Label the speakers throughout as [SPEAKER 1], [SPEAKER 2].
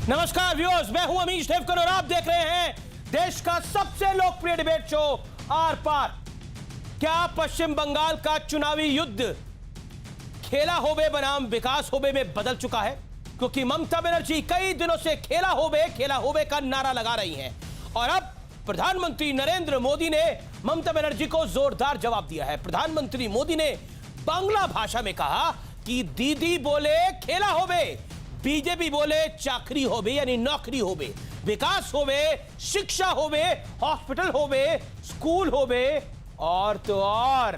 [SPEAKER 1] नमस्कार व्यूअर्स, मैं हूं अमीश देवकर और आप देख रहे हैं देश का सबसे लोकप्रिय डिबेट शो आर पार। क्या पश्चिम बंगाल का चुनावी युद्ध खेला होबे बनाम विकास होबे में बदल चुका है? क्योंकि ममता बनर्जी कई दिनों से खेला होबे का नारा लगा रही हैं और अब प्रधानमंत्री नरेंद्र मोदी ने ममता बनर्जी को जोरदार जवाब दिया है। प्रधानमंत्री मोदी ने बांग्ला भाषा में कहा कि दीदी बोले खेला होबे, बीजेपी बोले चाकरी होबे यानी नौकरी होबे, विकास होबे, शिक्षा होबे, हॉस्पिटल होबे, स्कूल होबे और तो और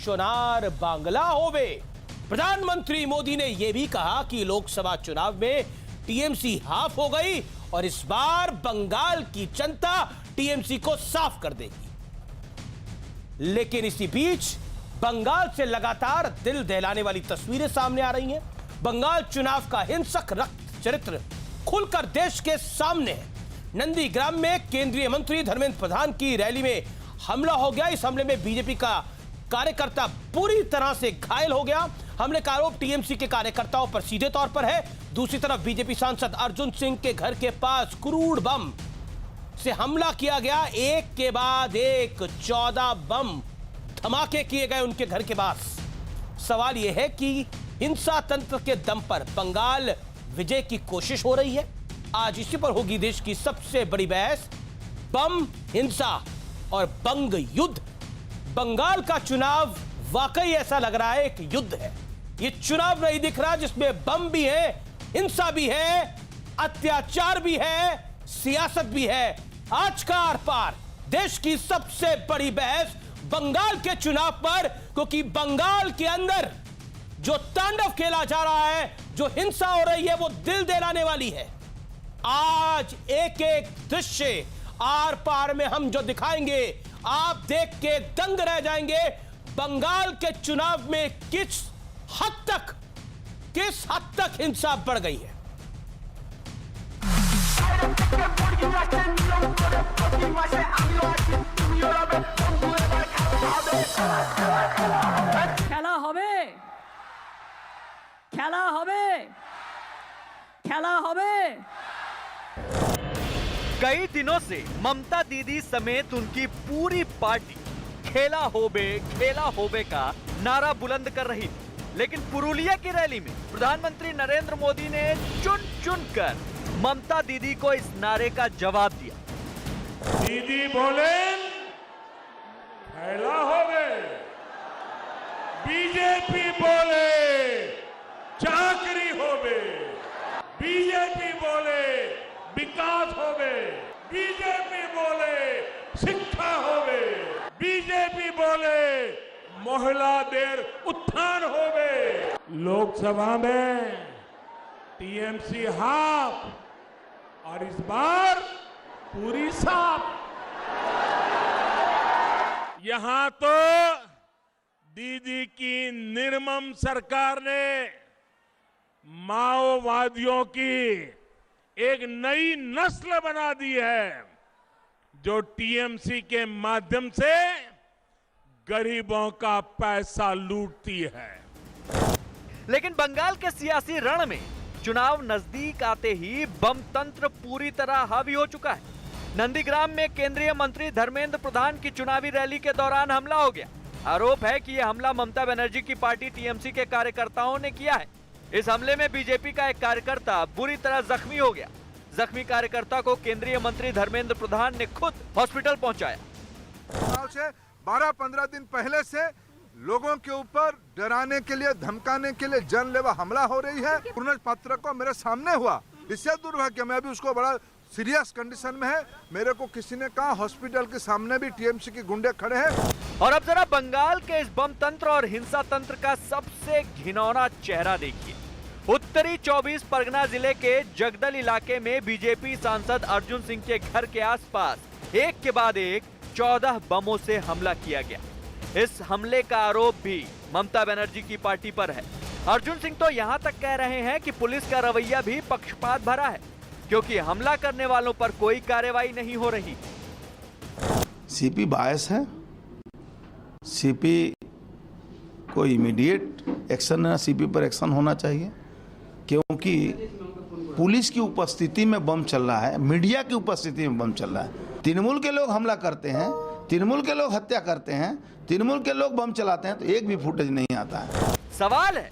[SPEAKER 1] सोनार बांग्ला होबे। प्रधानमंत्री मोदी ने यह भी कहा कि लोकसभा चुनाव में टीएमसी हाफ हो गई और इस बार बंगाल की जनता टीएमसी को साफ कर देगी। लेकिन इसी बीच बंगाल से लगातार दिल दहलाने वाली तस्वीरें सामने आ रही हैं। बंगाल चुनाव का हिंसक रक्त चरित्र खुलकर देश के सामने है। नंदीग्राम में केंद्रीय मंत्री धर्मेंद्र प्रधान की रैली में हमला हो गया। इस हमले में बीजेपी का कार्यकर्ता पूरी तरह से घायल हो गया। हमले का आरोप टीएमसी के कार्यकर्ताओं पर सीधे तौर पर है। दूसरी तरफ बीजेपी सांसद अर्जुन सिंह के घर के पास क्रूड बम से हमला किया गया। एक के बाद एक 14 बम धमाके किए गए उनके घर के पास। सवाल यह है कि हिंसा तंत्र के दम पर बंगाल विजय की कोशिश हो रही है। आज इसी पर होगी देश की सबसे बड़ी बहस। बम हिंसा और बंग युद्ध। बंगाल का चुनाव वाकई ऐसा लग रहा है एक युद्ध है। ये चुनाव नहीं दिख रहा जिसमें बम भी है, हिंसा भी है, अत्याचार भी है, सियासत भी है। आज का आर पार देश की सबसे बड़ी बहस बंगाल के चुनाव पर, क्योंकि बंगाल के अंदर जो तांडव खेला जा रहा है, जो हिंसा हो रही है, वो दिल दहलाने वाली है। आज एक एक दृश्य आर पार में हम जो दिखाएंगे, आप देख के दंग रह जाएंगे। बंगाल के चुनाव में किस हद तक हिंसा बढ़ गई है।
[SPEAKER 2] খেলা হবে, খেলা হবে, খেলা হবে।
[SPEAKER 3] कई दिनों से ममता दीदी समेत उनकी पूरी पार्टी खेला होबे का नारा बुलंद कर रही थी। लेकिन पुरुलिया की रैली में प्रधानमंत्री नरेंद्र मोदी ने चुन कर ममता दीदी को इस नारे का जवाब दिया।
[SPEAKER 4] दीदी बोले खेला होबे, बीजेपी बोले चाकरी होबे, बीजेपी बोले विकास होबे, बीजेपी बोले शिक्षा होबे, बीजेपी बोले महिला देर उत्थान होबे। लोकसभा में टीएमसी हाफ और इस बार पूरी साफ। यहां तो दीदी की निर्मम सरकार ने माओवादियों की एक नई नस्ल बना दी है, जो टीएमसी के माध्यम से गरीबों का पैसा लूटती है।
[SPEAKER 3] लेकिन बंगाल के सियासी रण में चुनाव नजदीक आते ही बम तंत्र पूरी तरह हावी हो चुका है। नंदीग्राम में केंद्रीय मंत्री धर्मेंद्र प्रधान की चुनावी रैली के दौरान हमला हो गया। आरोप है कि यह हमला ममता बनर्जी की पार्टी टीएमसी के कार्यकर्ताओं ने किया है। इस हमले में बीजेपी का एक कार्यकर्ता बुरी तरह जख्मी हो गया। जख्मी कार्यकर्ता को केंद्रीय मंत्री धर्मेंद्र प्रधान ने खुद हॉस्पिटल पहुंचाया।
[SPEAKER 5] चुनाव से 12-15 दिन पहले से लोगों के ऊपर डराने के लिए, धमकाने के लिए जानलेवा हमला हो रही है। पूर्ण पात्र को मेरे सामने हुआ, इससे दुर्भाग्य में अभी उसको बड़ा सीरियस कंडीशन में है। मेरे को किसी ने कहा हॉस्पिटल के सामने भी टीएमसी के गुंडे खड़े हैं।
[SPEAKER 3] और अब जरा बंगाल के इस बम तंत्र और हिंसा तंत्र का सबसे घिनौना चेहरा देखिए। उत्तरी 24 परगना जिले के जगदल इलाके में बीजेपी सांसद अर्जुन सिंह के घर के आसपास एक के बाद एक 14 बमों से हमला किया गया। इस हमले का आरोप भी ममता बनर्जी की पार्टी पर है। अर्जुन सिंह तो यहां तक कह रहे हैं कि पुलिस का रवैया भी पक्षपात भरा है, क्योंकि हमला करने वालों पर कोई कार्रवाई नहीं हो रही।
[SPEAKER 6] सीपी बायस है। सीपी को इमीडिएट एक्शन, सीपी पर एक्शन होना चाहिए, क्योंकि पुलिस की उपस्थिति में बम चल रहा है, मीडिया की उपस्थिति में बम चल रहा है। तृणमूल के लोग हमला करते हैं, तृणमूल के लोग हत्या करते हैं, तृणमूल के लोग बम चलाते हैं, तो एक भी फुटेज नहीं आता है।
[SPEAKER 3] सवाल है,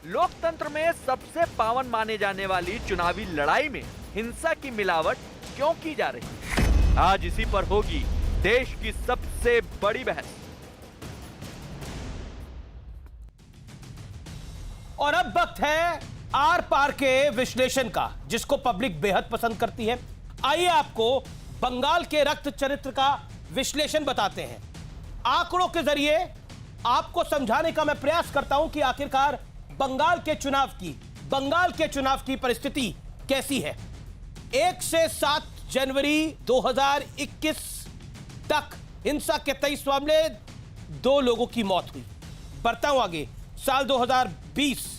[SPEAKER 3] लोकतंत्र में सबसे पावन माने जाने वाली चुनावी लड़ाई में हिंसा की मिलावट क्यों की जा रही है? आज इसी पर होगी देश की सबसे बड़ी बहस।
[SPEAKER 1] और अब वक्त है आर पार के विश्लेषण का, जिसको पब्लिक बेहद पसंद करती है। आइए आपको बंगाल के रक्त चरित्र का विश्लेषण बताते हैं। आंकड़ों के जरिए आपको समझाने का मैं प्रयास करता हूं कि आखिरकार बंगाल के चुनाव की परिस्थिति कैसी है। 1 से 7 जनवरी 2021 तक हिंसा के 23 मामले, 2 लोगों की मौत हुई। बढ़ता हूं आगे, साल 2020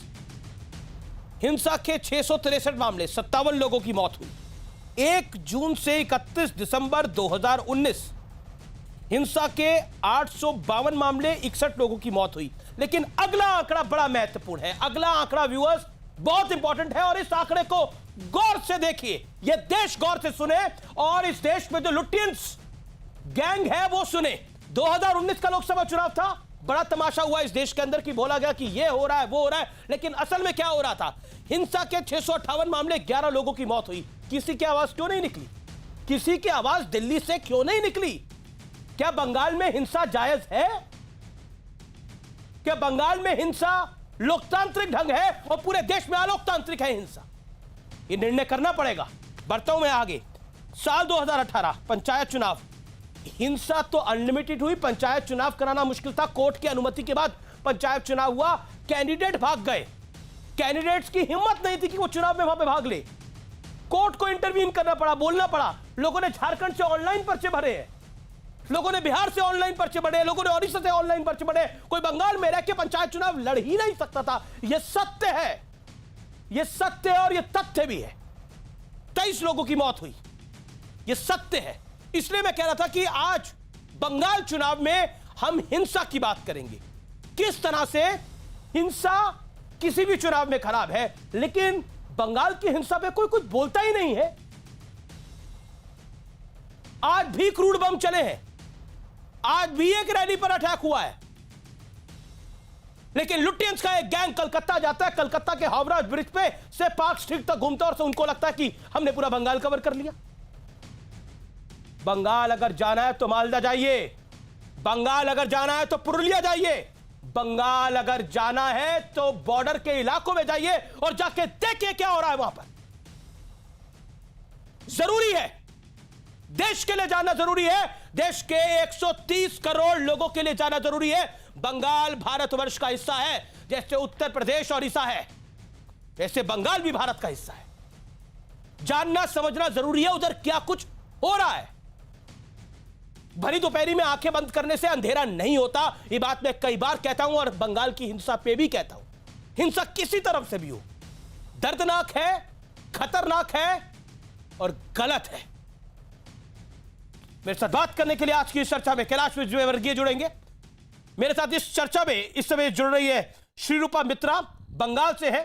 [SPEAKER 1] हिंसा के 663 मामले, 57 लोगों की मौत हुई। 1 जून से 31 दिसंबर 2019 हिंसा के 852 मामले, 61 लोगों की मौत हुई। लेकिन अगला आंकड़ा बड़ा महत्वपूर्ण है। अगला आंकड़ा व्यूअर्स बहुत इंपॉर्टेंट है, और इस आंकड़े को गौर से देखिए, यह देश गौर से सुने, और इस देश में जो लुटियंस गैंग है वो सुने। 2019 का लोकसभा चुनाव था, बड़ा तमाशा हुआ इस देश के अंदर कि बोला गया कि ये हो रहा है, वो हो रहा है, लेकिन असल में क्या हो रहा था? हिंसा के 658 मामले, 11 लोगों की मौत हुई। किसी की आवाज क्यों नहीं निकली? किसी की आवाज दिल्ली से क्यों नहीं निकली? क्या बंगाल में हिंसा जायज है? क्या बंगाल में हिंसा लोकतांत्रिक ढंग है और पूरे देश में अलोकतांत्रिक है हिंसा? ये निर्णय करना पड़ेगा। बढ़ता हूं मैं आगे। साल 2018 पंचायत चुनाव, हिंसा तो अनलिमिटेड हुई, पंचायत चुनाव कराना मुश्किल था। कोर्ट की अनुमति के बाद पंचायत चुनाव हुआ, कैंडिडेट भाग गए। कैंडिडेट्स की हिम्मत नहीं थी कि वो चुनाव में वहां पे भाग ले। कोर्ट को इंटरवीन करना पड़ा, बोलना पड़ा। लोगों ने झारखंड से ऑनलाइन पर्चे भरे हैं, लोगों ने बिहार से ऑनलाइन पर्चे भरे, लोगों ने ओडिशा से ऑनलाइन पर्चे भरे। कोई बंगाल में रह के पंचायत चुनाव लड़ ही नहीं सकता था। यह सत्य है, यह सत्य है, और यह तथ्य भी है। 23 लोगों की मौत हुई, यह सत्य है। इसलिए मैं कह रहा था कि आज बंगाल चुनाव में हम हिंसा की बात करेंगे, किस तरह से हिंसा किसी भी चुनाव में खराब है, लेकिन बंगाल की हिंसा पे कोई कुछ बोलता ही नहीं है। आज भी क्रूड बम चले हैं, आज भी एक रैली पर अटैक हुआ है, लेकिन लुटियंस का एक गैंग कलकत्ता जाता है, कलकत्ता के हावड़ा ब्रिज पे से पार्क स्ट्रीट तक घूमता है, और उनको लगता है कि हमने पूरा बंगाल कवर कर लिया। बंगाल अगर जाना है तो मालदा जाइए, बंगाल अगर जाना है तो पुरुलिया जाइए, बंगाल अगर जाना है तो बॉर्डर के इलाकों में जाइए और जाके देखिए क्या हो रहा है वहां पर। जरूरी है, देश के लिए जाना जरूरी है, देश के 130 करोड़ लोगों के लिए जाना जरूरी है। बंगाल भारतवर्ष का हिस्सा है, जैसे उत्तर प्रदेश ओडिशा है, वैसे बंगाल भी भारत का हिस्सा है। जानना समझना जरूरी है उधर क्या कुछ हो रहा है। भरी दोपहरी में आंखें बंद करने से अंधेरा नहीं होता, ये बात मैं कई बार कहता हूं, और बंगाल की हिंसा पे भी कहता हूं। हिंसा किसी तरफ से भी हो, दर्दनाक है, खतरनाक है और गलत है। मेरे साथ बात करने के लिए आज की इस चर्चा में कैलाश विजयवर्गीय जुड़ेंगे। मेरे साथ इस चर्चा में इस समय जुड़ रही है श्रीरूपा मित्रा, बंगाल से है।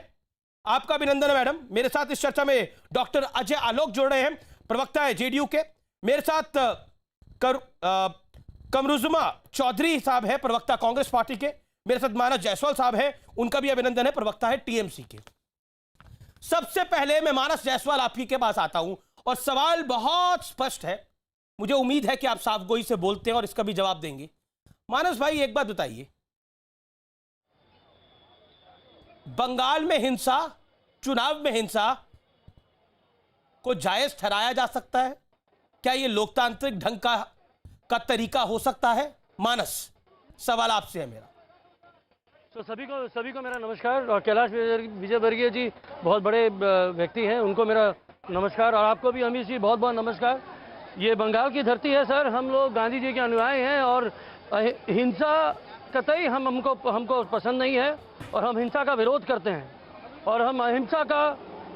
[SPEAKER 1] आपका अभिनंदन है मैडम। मेरे साथ इस चर्चा में डॉक्टर अजय आलोक जुड़ रहे हैं, प्रवक्ता है जेडीयू के। मेरे साथ कमरुजुमा चौधरी साहब है, प्रवक्ता कांग्रेस पार्टी के। मेरे साथ मानस जायसवाल साहब है, उनका भी अभिनंदन है, प्रवक्ता है टीएमसी के। सबसे पहले मैं मानस जायसवाल आपकी के पास आता हूं, और सवाल बहुत स्पष्ट है, मुझे उम्मीद है कि आप साफगोई से बोलते हैं और इसका भी जवाब देंगे। मानस भाई, एक बात बताइए, बंगाल में हिंसा, चुनाव में हिंसा को जायज ठहराया जा सकता है? क्या यह लोकतांत्रिक ढंग का तरीका हो सकता है? मानस, सवाल आपसे है मेरा।
[SPEAKER 7] तो सभी को मेरा नमस्कार। और कैलाश विजयवर्गीय जी बहुत बड़े व्यक्ति हैं, उनको मेरा नमस्कार, और आपको भी अमित जी बहुत बहुत नमस्कार। ये बंगाल की धरती है सर, हम लोग गांधी जी के अनुयायी हैं, और हिंसा कतई हमको पसंद नहीं है, और हम हिंसा का विरोध करते हैं, और हम अहिंसा का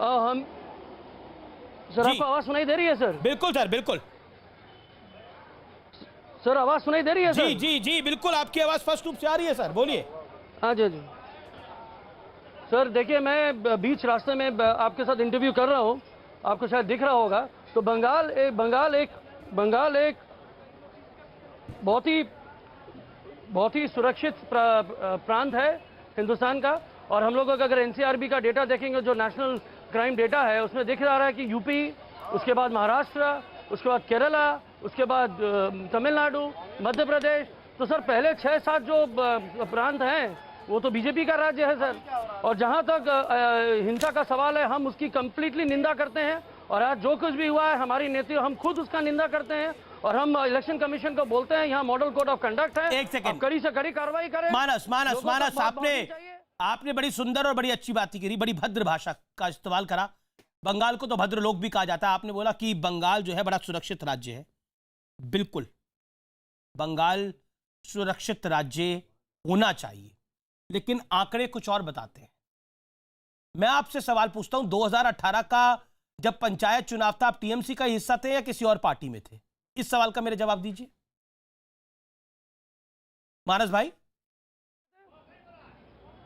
[SPEAKER 7] हम सर, आपको आवाज सुनाई दे रही है सर?
[SPEAKER 1] बिल्कुल सर, बिल्कुल
[SPEAKER 7] सर, आवाज सुनाई दे रही है सर?
[SPEAKER 1] जी जी जी बिल्कुल, आपकी आवाज स्पष्ट रूप से आ रही है सर, बोलिए।
[SPEAKER 7] हाँ जी जी। सर देखिए, मैं बीच रास्ते में आपके साथ इंटरव्यू कर रहा हूँ, आपको शायद दिख रहा होगा। तो बंगाल एक बहुत ही सुरक्षित प्रांत है हिंदुस्तान का। और हम लोग अगर एनसीआरबी का डेटा देखेंगे, जो नेशनल क्राइम डेटा है, उसमें दिख रहा है कि यूपी, उसके बाद महाराष्ट्र, उसके बाद केरला, उसके बाद तमिलनाडु, मध्य प्रदेश, तो सर पहले 6-7 जो प्रांत हैं वो तो बीजेपी का राज्य है सर। और जहां तक हिंसा का सवाल है, हम उसकी कंप्लीटली निंदा करते हैं। और आज जो कुछ भी हुआ है, हमारी नीति, हम खुद उसका निंदा करते हैं। और हम इलेक्शन कमीशन को बोलते हैं, यहाँ मॉडल कोड ऑफ कंडक्ट है,
[SPEAKER 1] एक सेकंड,
[SPEAKER 7] कड़ी से कड़ी कार्रवाई करें।
[SPEAKER 1] मानस आपने बड़ी सुंदर और बड़ी अच्छी बात करी, बड़ी भद्र भाषा का इस्तेमाल करा। बंगाल को तो भद्र लोग भी कहा जाता है। आपने बोला कि बंगाल जो है बड़ा सुरक्षित राज्य है। बिल्कुल, बंगाल सुरक्षित राज्य होना चाहिए, लेकिन आंकड़े कुछ और बताते हैं। मैं आपसे सवाल पूछता हूं, 2018 का जब पंचायत चुनाव था, आप टीएमसी का हिस्सा थे या किसी और पार्टी में थे? इस सवाल का मेरे जवाब दीजिए मानस भाई।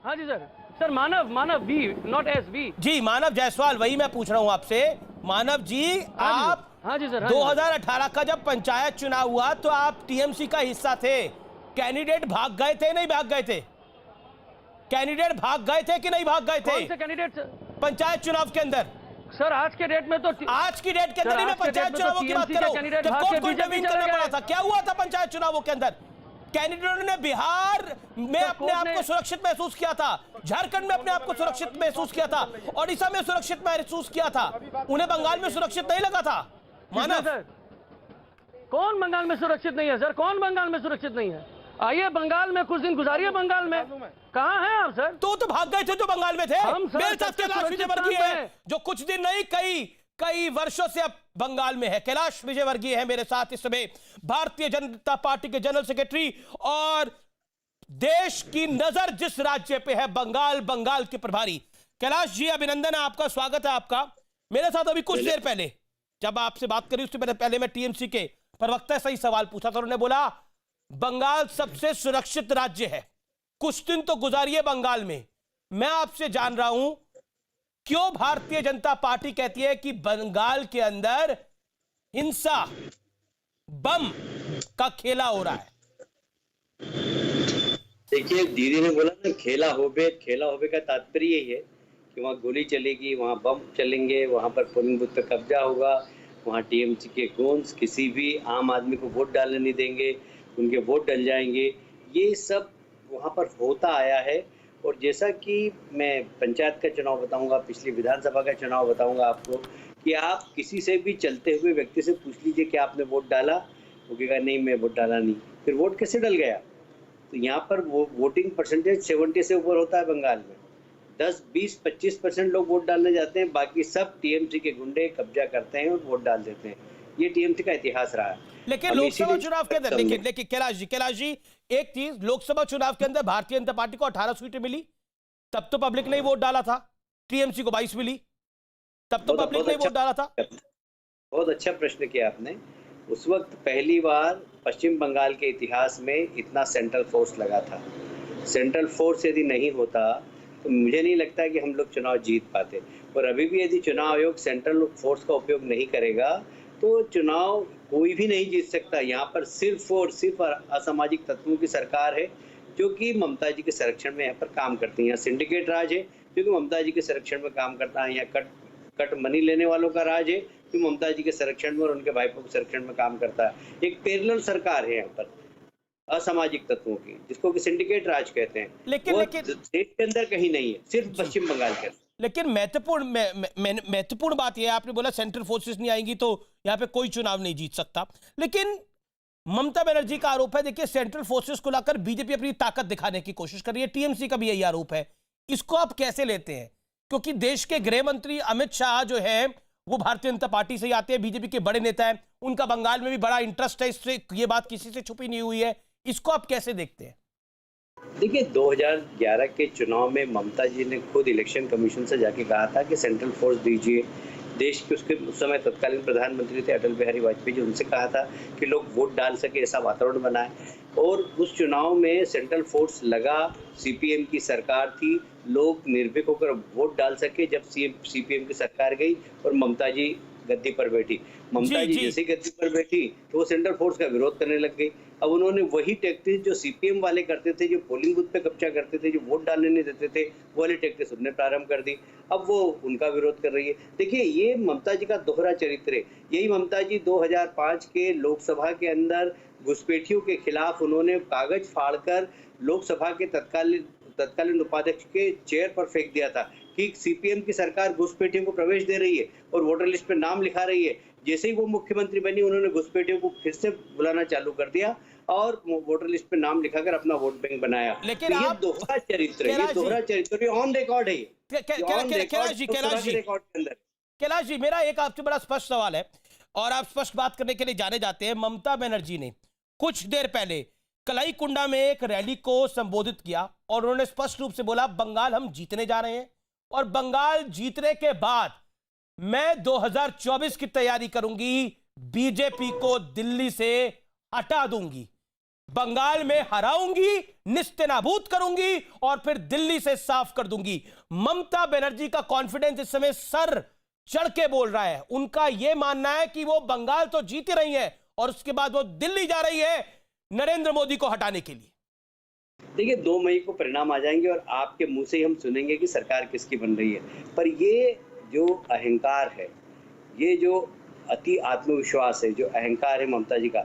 [SPEAKER 7] हाँ जी sir Manav B, not S B.
[SPEAKER 1] जी मानव जायसवाल, वही मैं पूछ रहा हूं आपसे। मानव जी, आप
[SPEAKER 7] हाँ जी सर,
[SPEAKER 1] 2018 का जब पंचायत चुनाव हुआ तो आप टीएमसी का हिस्सा थे। कैंडिडेट भाग गए थे, नहीं भाग गए थे? कैंडिडेट भाग गए थे कि नहीं भाग गए थे?
[SPEAKER 7] कौन से कैंडिडेट
[SPEAKER 1] पंचायत चुनाव के अंदर?
[SPEAKER 7] सर आज के डेट में तो,
[SPEAKER 1] आज की डेट के अंदर ही मैं पंचायत चुनावों की बात कर रहा हूं। जब कोर्ट को इंटरवीन करना पड़ा था, क्या हुआ था पंचायत चुनावों के अंदर? कैंडिडेटों ने बिहार में अपने आप को सुरक्षित महसूस किया था, झारखंड में अपने आप को सुरक्षित महसूस किया था, ओडिशा में सुरक्षित महसूस किया था। उन्हें बंगाल में सुरक्षित नहीं लगा था। मानव,
[SPEAKER 7] कौन बंगाल में सुरक्षित नहीं है सर? कौन बंगाल में सुरक्षित नहीं है? आइए बंगाल में कुछ दिन गुजारिए। बंगाल में कहाँ हैं आप सर?
[SPEAKER 1] तो भाग गए थे जो बंगाल में थे।
[SPEAKER 7] हम
[SPEAKER 1] मेरे साथ कैलाश विजयवर्गीय है, जो कुछ दिन नहीं कई वर्षों से अब बंगाल में है। कैलाश विजयवर्गीय है मेरे साथ इस समय, भारतीय जनता पार्टी के जनरल सेक्रेटरी। और देश की नजर जिस राज्य पे है, बंगाल के प्रभारी। कैलाश जी, अभिनंदन है आपका, स्वागत है आपका। मेरे साथ अभी कुछ देर पहले जब आपसे बात करी, उससे पहले मैं टीएमसी के प्रवक्ता से ही सवाल पूछा था। उन्होंने बोला बंगाल सबसे सुरक्षित राज्य है। कुछ दिन तो गुजारिए बंगाल में। मैं आपसे जान रहा हूं, क्यों भारतीय जनता पार्टी कहती है कि बंगाल के अंदर हिंसा, बम का खेला हो रहा है?
[SPEAKER 8] देखिए, दीदी ने बोला ना, खेला होबे का तात्पर्य यही है कि वहाँ गोली चलेगी, वहाँ बम चलेंगे, वहाँ पर पोलिंग बूथ पर कब्जा होगा, वहाँ टीएमसी के गोंस किसी भी आम आदमी को वोट डालने नहीं देंगे, उनके वोट डल जाएंगे। ये सब वहाँ पर होता आया है। और जैसा कि मैं पंचायत का चुनाव बताऊंगा, पिछली विधानसभा का चुनाव बताऊंगा आपको, कि आप किसी से भी चलते हुए व्यक्ति से पूछ लीजिए कि आपने वोट डाला, वो कहेगा नहीं मैं वोट डाला नहीं। फिर वोट कैसे डल गया? तो यहाँ पर वोटिंग परसेंटेज 70 से ऊपर होता है बंगाल में। 10, 20, 25% लोग वोट डालने जाते हैं, बाकी सब टीएमसी के गुंडे कब्जा करते हैं और वोट डाल देते हैं। ये टीएमसी का इतिहास रहा है।
[SPEAKER 1] लेकिन लोकसभा चुनाव के अंदर, लेकिन कैलाश जी, एक चीज, लोकसभा चुनाव के अंदर भारतीय जनता पार्टी को 18 सीटें मिली, तब तो पब्लिक ने वोट डाला था। टीएमसी को 22 मिली, तब तो पब्लिक ने वोट डाला था।
[SPEAKER 8] बहुत अच्छा प्रश्न किया आपने। उस वक्त पहली बार पश्चिम बंगाल के इतिहास में इतना सेंट्रल फोर्स लगा था। सेंट्रल फोर्स यदि नहीं होता तो मुझे नहीं लगता कि हम लोग चुनाव जीत पाते। और अभी भी यदि चुनाव आयोग सेंट्रल फोर्स का उपयोग नहीं करेगा तो चुनाव कोई भी नहीं जीत सकता। यहाँ पर सिर्फ और सिर्फ असामाजिक तत्वों की सरकार है, जो कि ममता जी के संरक्षण में यहाँ पर काम करती हैं। यहाँ सिंडिकेट राज है, जो कि ममता जी के संरक्षण में काम करता है। यहाँ कट मनी लेने वालों का राज है, जो ममता जी के संरक्षण में और उनके भाइपों के संरक्षण में काम करता है। एक पैरेलल सरकार है यहाँ पर असामाजिक तत्वों की, जिसको कि सिंडिकेट राज कहते हैं।
[SPEAKER 1] लेकिन
[SPEAKER 8] देश के अंदर कहीं नहीं है, सिर्फ पश्चिम बंगाल के अंदर।
[SPEAKER 1] लेकिन महत्वपूर्ण बात यह है, आपने बोला सेंट्रल फोर्सेस नहीं आएंगी तो यहाँ पे कोई चुनाव नहीं जीत सकता। लेकिन ममता बनर्जी का आरोप है, देखिए सेंट्रल फोर्सेस को लाकर बीजेपी अपनी ताकत दिखाने की कोशिश कर रही है। टीएमसी का भी यही आरोप है। इसको आप कैसे लेते हैं? क्योंकि देश के गृह मंत्री अमित शाह जो है वो भारतीय जनता पार्टी से ही आते हैं, बीजेपी के बड़े नेता हैं, उनका बंगाल में भी बड़ा इंटरेस्ट है, इससे ये बात किसी से छुपी नहीं हुई है। इसको आप कैसे देखते हैं?
[SPEAKER 8] देखिए, 2011 के चुनाव में ममता जी ने खुद इलेक्शन कमीशन से जाके कहा था कि सेंट्रल फोर्स दीजिए। देश के उसके उस समय तत्कालीन प्रधानमंत्री थे अटल बिहारी वाजपेयी जी, उनसे कहा था कि लोग वोट डाल सके, ऐसा वातावरण बनाए। और उस चुनाव में सेंट्रल फोर्स लगा, सीपीएम की सरकार थी, लोग निर्भीक होकर वोट डाल सके। जब सीपीएम की सरकार गई और ममता जी गद्दी पर बैठी, ममता जी जैसे गद्दी पर बैठी तो वो सेंट्रल फोर्स का विरोध करने लग गई। अब उन्होंने वही टैक्टिस जो सीपीएम वाले करते थे, जो पोलिंग बूथ पे कब्जा करते थे, जो वोट डालने नहीं देते थे, वो वाली टैक्टिस उन्होंने प्रारंभ कर दी। अब वो उनका विरोध कर रही है। देखिए, ये ममता जी का दोहरा चरित्र है। यही ममता जी 2005 के लोकसभा के अंदर घुसपैठियों के खिलाफ उन्होंने कागज फाड़कर लोकसभा के तत्कालीन उपाध्यक्ष के चेयर पर फेंक दिया था कि सीपीएम की सरकार घुसपैठियों को प्रवेश दे रही है और वोटर लिस्ट पे नाम लिखा रही है। जैसे ही वो मुख्यमंत्री बनी, उन्होंने घुसपैठियों को फिर से बुलाना चालू कर दिया और वोटर लिस्ट पे नाम लिखाकर अपना वोट बैंक बनाया।
[SPEAKER 1] लेकिन
[SPEAKER 8] तो ये दोहरा चरित्र है, ये दोहरा चरित्र ऑन रिकॉर्ड है।
[SPEAKER 1] कैलाश जी, मेरा एक आपसे बड़ा स्पष्ट सवाल है और आप स्पष्ट बात करने के लिए जाने जाते हैं। ममता बनर्जी ने कुछ देर पहले कलाई कुंडा में एक रैली को संबोधित किया और उन्होंने स्पष्ट रूप से बोला, बंगाल हम जीतने जा रहे हैं और बंगाल जीतने के बाद मैं 2024 की तैयारी करूंगी, बीजेपी को दिल्ली से हटा दूंगी, बंगाल में हराऊंगी, निस्तेनाबूद करूंगी और फिर दिल्ली से साफ कर दूंगी। ममता बनर्जी का कॉन्फिडेंस इस समय सर चढ़ के बोल रहा है। उनका यह मानना है कि वो बंगाल तो जीत रही है और उसके बाद वो दिल्ली जा रही है नरेंद्र मोदी को हटाने के लिए।
[SPEAKER 8] देखिए, 2 मई को परिणाम आ जाएंगे और आपके मुंह से ही हम सुनेंगे कि सरकार किसकी बन रही है। पर ये जो अहंकार है, ये जो अति आत्मविश्वास है, जो अहंकार है ममता जी का,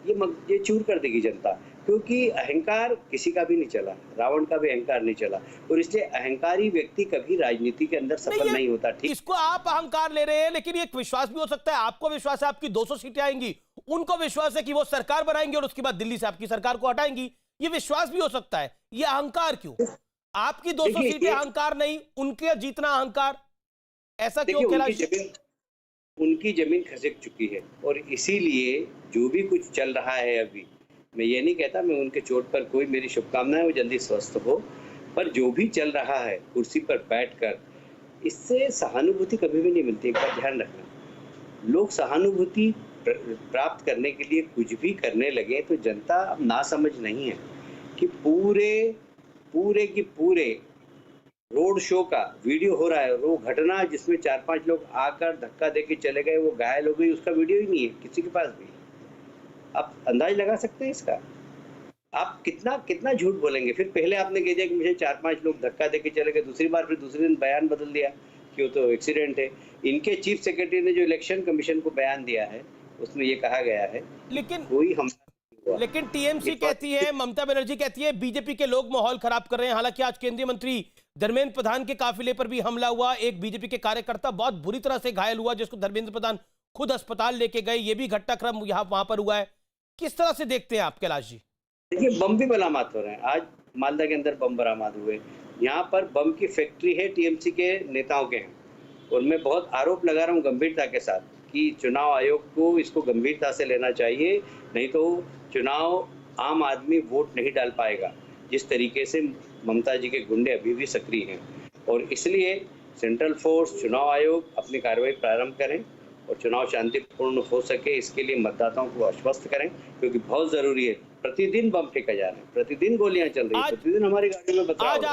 [SPEAKER 8] ये चूर कर देगी जनता। क्योंकि अहंकार किसी का भी नहीं चला, रावण का भी अहंकार नहीं चला और इसलिए अहंकारी व्यक्ति कभी राजनीति के अंदर सफल नहीं होता। ठीक,
[SPEAKER 1] इसको आप अहंकार ले रहे हैं, लेकिन एक विश्वास भी हो सकता है। आपको विश्वास है आपकी 200 सीटें आएंगी, उनको विश्वास है कि वो सरकार बनाएंगे और उसके बाद दिल्ली से आपकी सरकार को हटाएंगी। ये विश्वास भी हो सकता है। ये अहंकार क्यों? आपकी 200 सीटें अहंकार नहीं, उनके जीतना अहंकार, ऐसा क्यों?
[SPEAKER 8] उनकी जमीन खिसक चुकी है और इसीलिए जो भी कुछ चल रहा है अभी, मैं ये नहीं कहता, मैं उनके चोट पर कोई मेरी शुभकामनाएं, वो जल्दी स्वस्थ हो, पर जो भी चल रहा है कुर्सी पर बैठकर, इससे सहानुभूति कभी भी नहीं मिलती। एक बात ध्यान रखना, लोग सहानुभूति प्राप्त करने के लिए कुछ भी करने लगे तो जनता अब नासमझ नहीं है कि पूरे की पूरे रोड शो का वीडियो हो रहा है। वो घटना जिसमें 4-5 लोग आकर धक्का देके चले गए, वो घायल हो गई, उसका वीडियो ही नहीं है किसी के पास भी। आप अंदाज लगा सकते हैं इसका? आप कितना झूठ बोलेंगे? फिर पहले आपने कह दिया कि मुझे 4-5 लोग धक्का देके चले गए, दूसरी बार फिर दूसरे दिन बयान बदल दिया कि वो तो एक्सीडेंट है। इनके चीफ सेक्रेटरी ने जो इलेक्शन कमीशन को बयान दिया है उसमें ये कहा गया है, लेकिन
[SPEAKER 1] टीएमसी कहती है, ममता बनर्जी कहती है बीजेपी के लोग माहौल खराब कर रहे हैं। हालांकि आज केंद्रीय मंत्री धर्मेंद्र प्रधान के काफिले पर भी हमला हुआ, एक बीजेपी के कार्यकर्ता बहुत बुरी तरह से घायल हुआ जिसको धर्मेंद्र प्रधान खुद अस्पताल लेके गए। ये भी घटनाक्रम वहां पर हुआ है। किस तरह से देखते हैं आप कैलाश जी?
[SPEAKER 8] देखिए, बम भी बरामद हो रहे हैं। आज मालदा के अंदर बम बरामद हुए। यहाँ पर बम की फैक्ट्री है, टीएमसी के नेताओं के हैं और मैं बहुत आरोप लगा रहा हूँ गंभीरता के साथ कि चुनाव आयोग को इसको गंभीरता से लेना चाहिए, नहीं तो चुनाव आम आदमी वोट नहीं डाल पाएगा। जिस तरीके से ममता जी के गुंडे अभी भी सक्रिय हैं और इसलिए सेंट्रल फोर्स, चुनाव आयोग अपनी कार्रवाई प्रारंभ करें और चुनाव शांतिपूर्ण हो सके, इसके लिए मतदाताओं को आश्वस्त करें, क्योंकि बहुत जरूरी है। प्रतिदिन बम फेंका जा रहा है, प्रतिदिन गोलियां चल रही है, प्रतिदिन हमारी गाड़ी में बदलाव।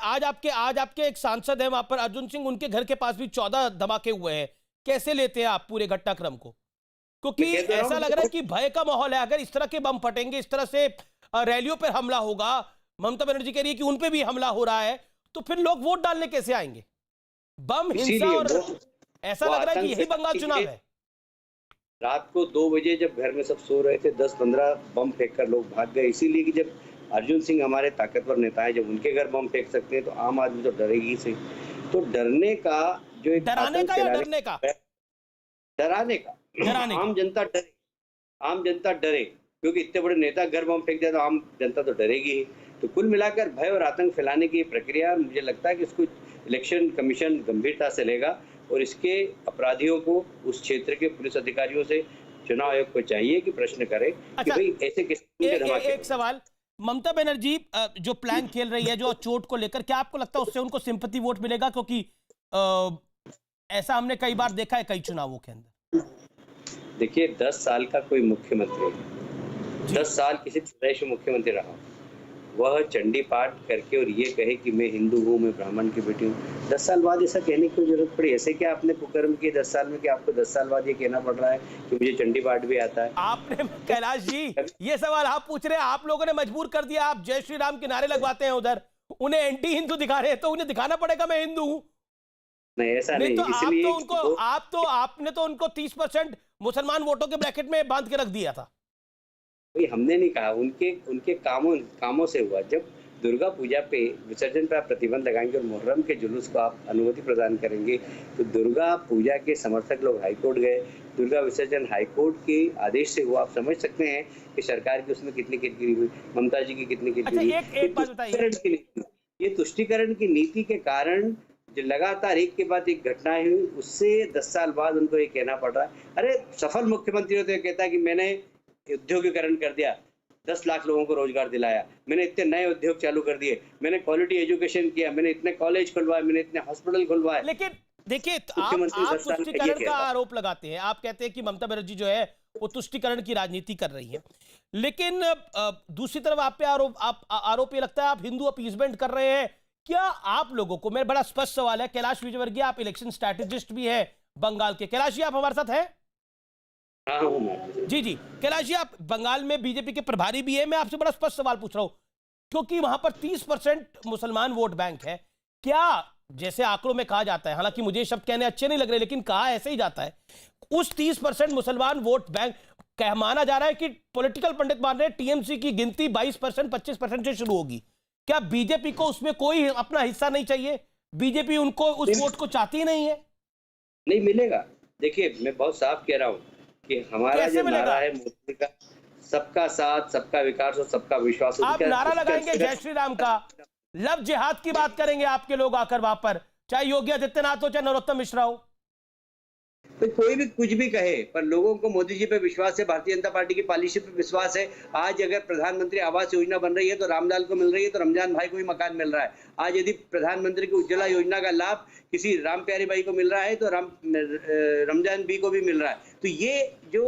[SPEAKER 1] आज आपके एक सांसद हैं वहां पर, अर्जुन सिंह, उनके घर के पास भी 14 धमाके हुए हैं। कैसे लेते हैं आप पूरे घटनाक्रम को? क्योंकि ऐसा लग रहा है कि भय का माहौल है। अगर इस तरह के बम फटेंगे, इस तरह से रैलियों पर हमला होगा, ममता बनर्जी कह रही है कि उनपे भी हमला हो रहा है, तो फिर लोग वोट डालने कैसे आएंगे? बम, हिंसा और ऐसा लग रहा है कि यही बंगाल चुनाव है।
[SPEAKER 8] रात को 2 बजे जब घर में सब सो रहे थे, 10-15 बम फेंककर लोग भाग गए। इसीलिए कि जब अर्जुन सिंह हमारे ताकतवर नेता है, जब उनके घर बम फेंक सकते हैं तो आम आदमी तो डरेगी से। तो डरने का जो एक
[SPEAKER 1] डराने का या डरने का?
[SPEAKER 8] डराने का। आम जनता डरे क्योंकि इतने बड़े नेता घर बम फेंक दिया तो आम जनता तो डरेगी ही। तो कुल मिलाकर भय और आतंक फैलाने की प्रक्रिया, मुझे लगता है कि इसको इलेक्शन कमीशन गंभीरता से लेगा और इसके अपराधियों को उस क्षेत्र के पुलिस अधिकारियों से चुनाव आयोग को चाहिए कि प्रश्न करे कि भाई ऐसे किसी धमाके।
[SPEAKER 1] एक सवाल, ममता बनर्जी जो प्लान खेल रही है, जो चोट को लेकर, क्या आपको लगता है उससे उनको सिंपैथी वोट मिलेगा? क्योंकि ऐसा हमने कई बार देखा है कई चुनावों के अंदर।
[SPEAKER 8] देखिए 10 साल का कोई मुख्यमंत्री 10 साल किसी प्रदेश में मुख्यमंत्री रहा, वह चंडी पाठ करके और ये कहे कि मैं हिंदू हूँ, मैं ब्राह्मण की बेटी हूँ, 10 साल बाद ऐसा कहने की जरूरत पड़ी? ऐसे क्या आपने कुकर्म किए 10 साल में कि आपको 10 साल बाद ये कहना पड़ रहा है कि मुझे चंडी पाठ भी आता है?
[SPEAKER 1] आपने कैलाश जी ये सवाल आप पूछ रहे हैं, आप लोगों ने मजबूर कर दिया। आप जय श्री राम के नारे लगवाते हैं उधर, उन्हें एंटी हिंदू दिखा रहे हैं, तो उन्हें दिखाना पड़ेगा मैं हिंदू हूँ।
[SPEAKER 8] नहीं ऐसा नहीं,
[SPEAKER 1] तो
[SPEAKER 8] इसलिए
[SPEAKER 1] आपने तो उनको 30% मुसलमान वोटों के ब्रैकेट में बांध के रख दिया था।
[SPEAKER 8] हमने नहीं कहा, उनके कामों से हुआ। जब दुर्गा पूजा पे विसर्जन पे आप प्रतिबंध लगाएंगे और मुहर्रम के जुलूस को आप अनुमति प्रदान करेंगे, तो दुर्गा पूजा के समर्थक लोग हाईकोर्ट गए, दुर्गा विसर्जन हाईकोर्ट के आदेश से हुआ। आप समझ सकते हैं कि सरकार की उसमें कितनी किरकिरी हुई, ममता जी की कितनी किरकिरी हुई।
[SPEAKER 1] एक बात बताइए,
[SPEAKER 8] ये तुष्टिकरण की नीति के कारण जो लगातार एक के बाद एक घटनाएं हुई, उससे 10 साल बाद उनको ये कहना पड़ रहा है। अरे सफल मुख्यमंत्री होते कहता है कि मैंने उद्योगीकरण कर दिया, 10 लाख लोगों को रोजगार दिलाया, मैंने इतने नए उद्योग चालू कर दिए, मैंने क्वालिटी एजुकेशन किया, मैंने इतने कॉलेज खुलवाए, मैंने इतने हॉस्पिटल खुलवाए।
[SPEAKER 1] लेकिन देखिए आप तुष्टिकरण का आरोप लगाते हैं, आप कहते हैं कि ममता बनर्जी जो है वो तुष्टिकरण की राजनीति कर रही है, लेकिन दूसरी तरफ आप पे आरोप ये लगता है आप हिंदू अपीजमेंट कर रहे हैं। क्या आप लोगों को, मेरा बड़ा स्पष्ट सवाल है, कैलाश विजयवर्गीय आप इलेक्शन स्ट्रैटेजिस्ट भी है बंगाल के। कैलाश जी आप हमारे साथ हैं? जी कैलाश जी आप बंगाल में बीजेपी के प्रभारी भी है। मैं आपसे बड़ा स्पष्ट सवाल पूछ रहा हूं, क्योंकि वहां पर 30% मुसलमान वोट बैंक है। क्या जैसे आंकड़ों में कहा जाता है, हालांकि मुझे शब्द कहने अच्छे नहीं लग रहे, लेकिन कहा ऐसे ही जाता है, उस 30% मुसलमान वोट बैंक माना जा रहा है कि पॉलिटिकल पंडित मान रहे हैं टीएमसी की गिनती 22% 25% से शुरू होगी। क्या बीजेपी को उसमें कोई अपना हिस्सा नहीं चाहिए? बीजेपी उनको उस वोट को चाहती नहीं है?
[SPEAKER 8] नहीं मिलेगा। देखिए मैं बहुत साफ कह रहा हूं कि हमारा जो नारा है मोदी का, सबका साथ, सबका विकास और सबका विश्वास।
[SPEAKER 1] आप नारा लगाएंगे जय श्री राम का, लव जिहाद की बात करेंगे आपके लोग आकर वहां पर, चाहे योगी आदित्यनाथ हो चाहे नरोत्तम मिश्रा हो।
[SPEAKER 8] तो कोई भी कुछ भी कहे, पर लोगों को मोदी जी पे विश्वास है, भारतीय जनता पार्टी की पॉलिसी पे विश्वास है। आज अगर प्रधानमंत्री आवास योजना बन रही है तो रामलाल को मिल रही है, तो रमजान भाई को ही मकान मिल रहा है। आज यदि प्रधानमंत्री की उज्ज्वला योजना का लाभ किसी राम प्यारी भाई को मिल रहा है तो रमजान बी को भी मिल रहा है। तो ये जो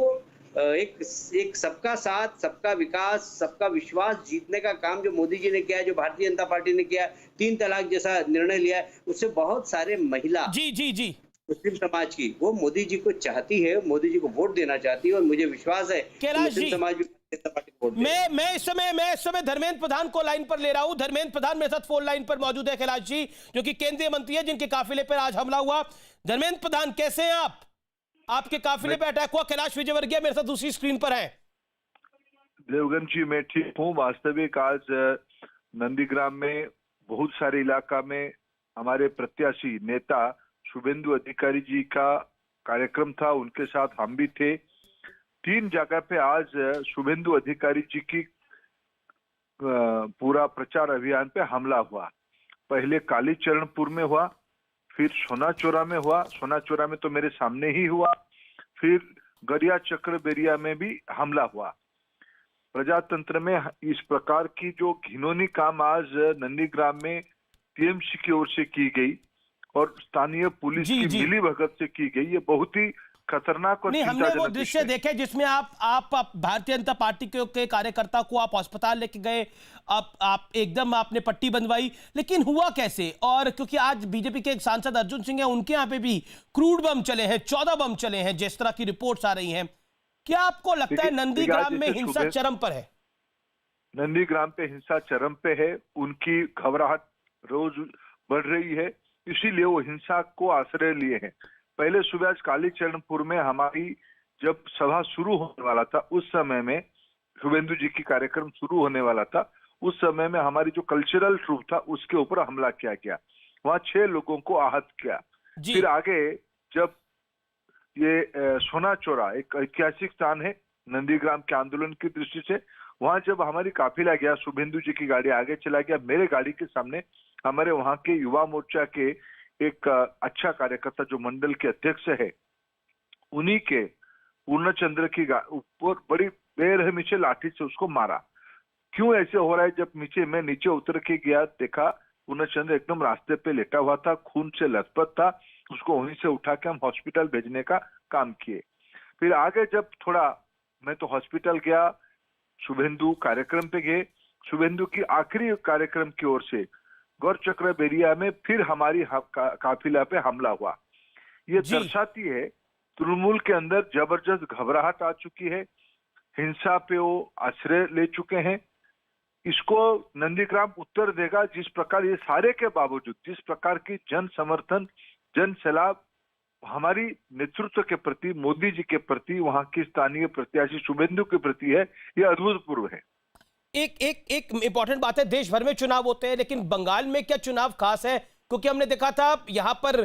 [SPEAKER 8] एक सबका साथ, सबका विकास, सबका विश्वास जीतने का काम जो मोदी जी ने किया है, जो भारतीय जनता पार्टी ने किया, 3 तलाक जैसा निर्णय लिया है, उससे बहुत सारे महिला
[SPEAKER 1] जी
[SPEAKER 8] मुस्लिम समाज की, वो मोदी जी को चाहती है, मोदी जी को वोट देना चाहती है, और मुझे विश्वास है मुस्लिम समाज भी वोट देगा।
[SPEAKER 1] मैं इस समय धर्मेंद्र प्रधान को लाइन पर ले रहा हूं। धर्मेंद्र प्रधान मेरे साथ फोन लाइन पर मौजूद है, कैलाश जी, जो कि केंद्रीय मंत्री है जिनके काफिले पर आज हमला हुआ। धर्मेंद्र प्रधान कैसे हैं आप? आपके काफिले पे अटैक हुआ, कैलाश विजयवर्गीय मेरे साथ दूसरी स्क्रीन पर है।
[SPEAKER 9] देवगन जी मैं ठीक हूँ। वास्तविक आज नंदीग्राम में बहुत सारे इलाका में हमारे प्रत्याशी नेता शुभेंदु अधिकारी जी का कार्यक्रम था, उनके साथ हम भी थे। 3 जगह पे आज शुभेंदु अधिकारी जी की पूरा प्रचार अभियान पे हमला हुआ। पहले कालीचरणपुर में हुआ, फिर सोनाचोरा में हुआ, सोनाचोरा में तो मेरे सामने ही हुआ, फिर गरिया चक्र बेरिया में भी हमला हुआ। प्रजातंत्र में इस प्रकार की जो घिनौनी काम आज नंदीग्राम में टीएमसी की ओर से की गई और स्थानीय पुलिस की मिलीभगत से की गई, ये बहुत ही खतरनाक और
[SPEAKER 1] हमने वो दृश्य देखे जिसमें आप भारतीय जनता पार्टी के कार्यकर्ता को आप अस्पताल लेके गए, आप एकदम आपने पट्टी बंधवाई, लेकिन हुआ कैसे? और क्योंकि आज बीजेपी के एक सांसद अर्जुन सिंह है, उनके यहाँ पे भी क्रूड बम चले हैं, 14 बम चले हैं जिस तरह की रिपोर्ट्स आ रही हैं। क्या आपको लगता है नंदीग्राम में हिंसा चरम पर है?
[SPEAKER 9] नंदीग्राम पे हिंसा चरम पे है, उनकी घबराहट रोज बढ़ रही है, इसीलिए वो हिंसा को आश्रय लिए हैं। पहले सुबह आज कालीचरणपुर में हमारी जब सभा शुरू होने वाला था, उस समय में शुभेंदु जी की कार्यक्रम शुरू होने वाला था, उस समय में हमारी जो कल्चरल ट्रूप था उसके ऊपर हमला किया गया, वहां 6 लोगों को आहत किया। फिर आगे जब ये सोनाचोरा एक ऐतिहासिक स्थान है नंदीग्राम के आंदोलन की दृष्टि से, वहां जब हमारी काफिला गया, शुभेंदु जी की गाड़ी आगे चला गया, मेरे गाड़ी के सामने हमारे वहां के युवा मोर्चा के एक अच्छा कार्यकर्ता जो मंडल के अध्यक्ष है, उन्हीं के पूर्णचंद्र की ऊपर बड़ी बेरहमी से लाठी से उसको मारा। क्यों ऐसे हो रहा है? जब मैं नीचे उतर के गया, देखा पूर्णचंद्र एकदम रास्ते पे लेटा हुआ था, खून से लथपथ था, उसको वहीं से उठा के हम हॉस्पिटल भेजने का काम किए। फिर आगे जब थोड़ा मैं तो हॉस्पिटल गया, शुभेंदु कार्यक्रम पे गए, शुभेंदु की आखिरी कार्यक्रम की ओर से गौरचक्र बेरिया में फिर हमारी काफिला पे हमला हुआ। ये दर्शाती है तृणमूल के अंदर जबरदस्त घबराहट आ चुकी है, हिंसा पे वो आश्रय ले चुके हैं। इसको नंदीग्राम उत्तर देगा, जिस प्रकार ये सारे के बावजूद जिस प्रकार की जन समर्थन, जन सैलाब हमारी नेतृत्व के प्रति, मोदी जी के प्रति, वहां की स्थानीय प्रत्याशी शुभेंदु के प्रति है, ये अभूतपूर्व है।
[SPEAKER 1] एक इंपॉर्टेंट बात है, देश भर में चुनाव होते हैं, लेकिन बंगाल में क्या चुनाव खास है? क्योंकि हमने देखा था यहां पर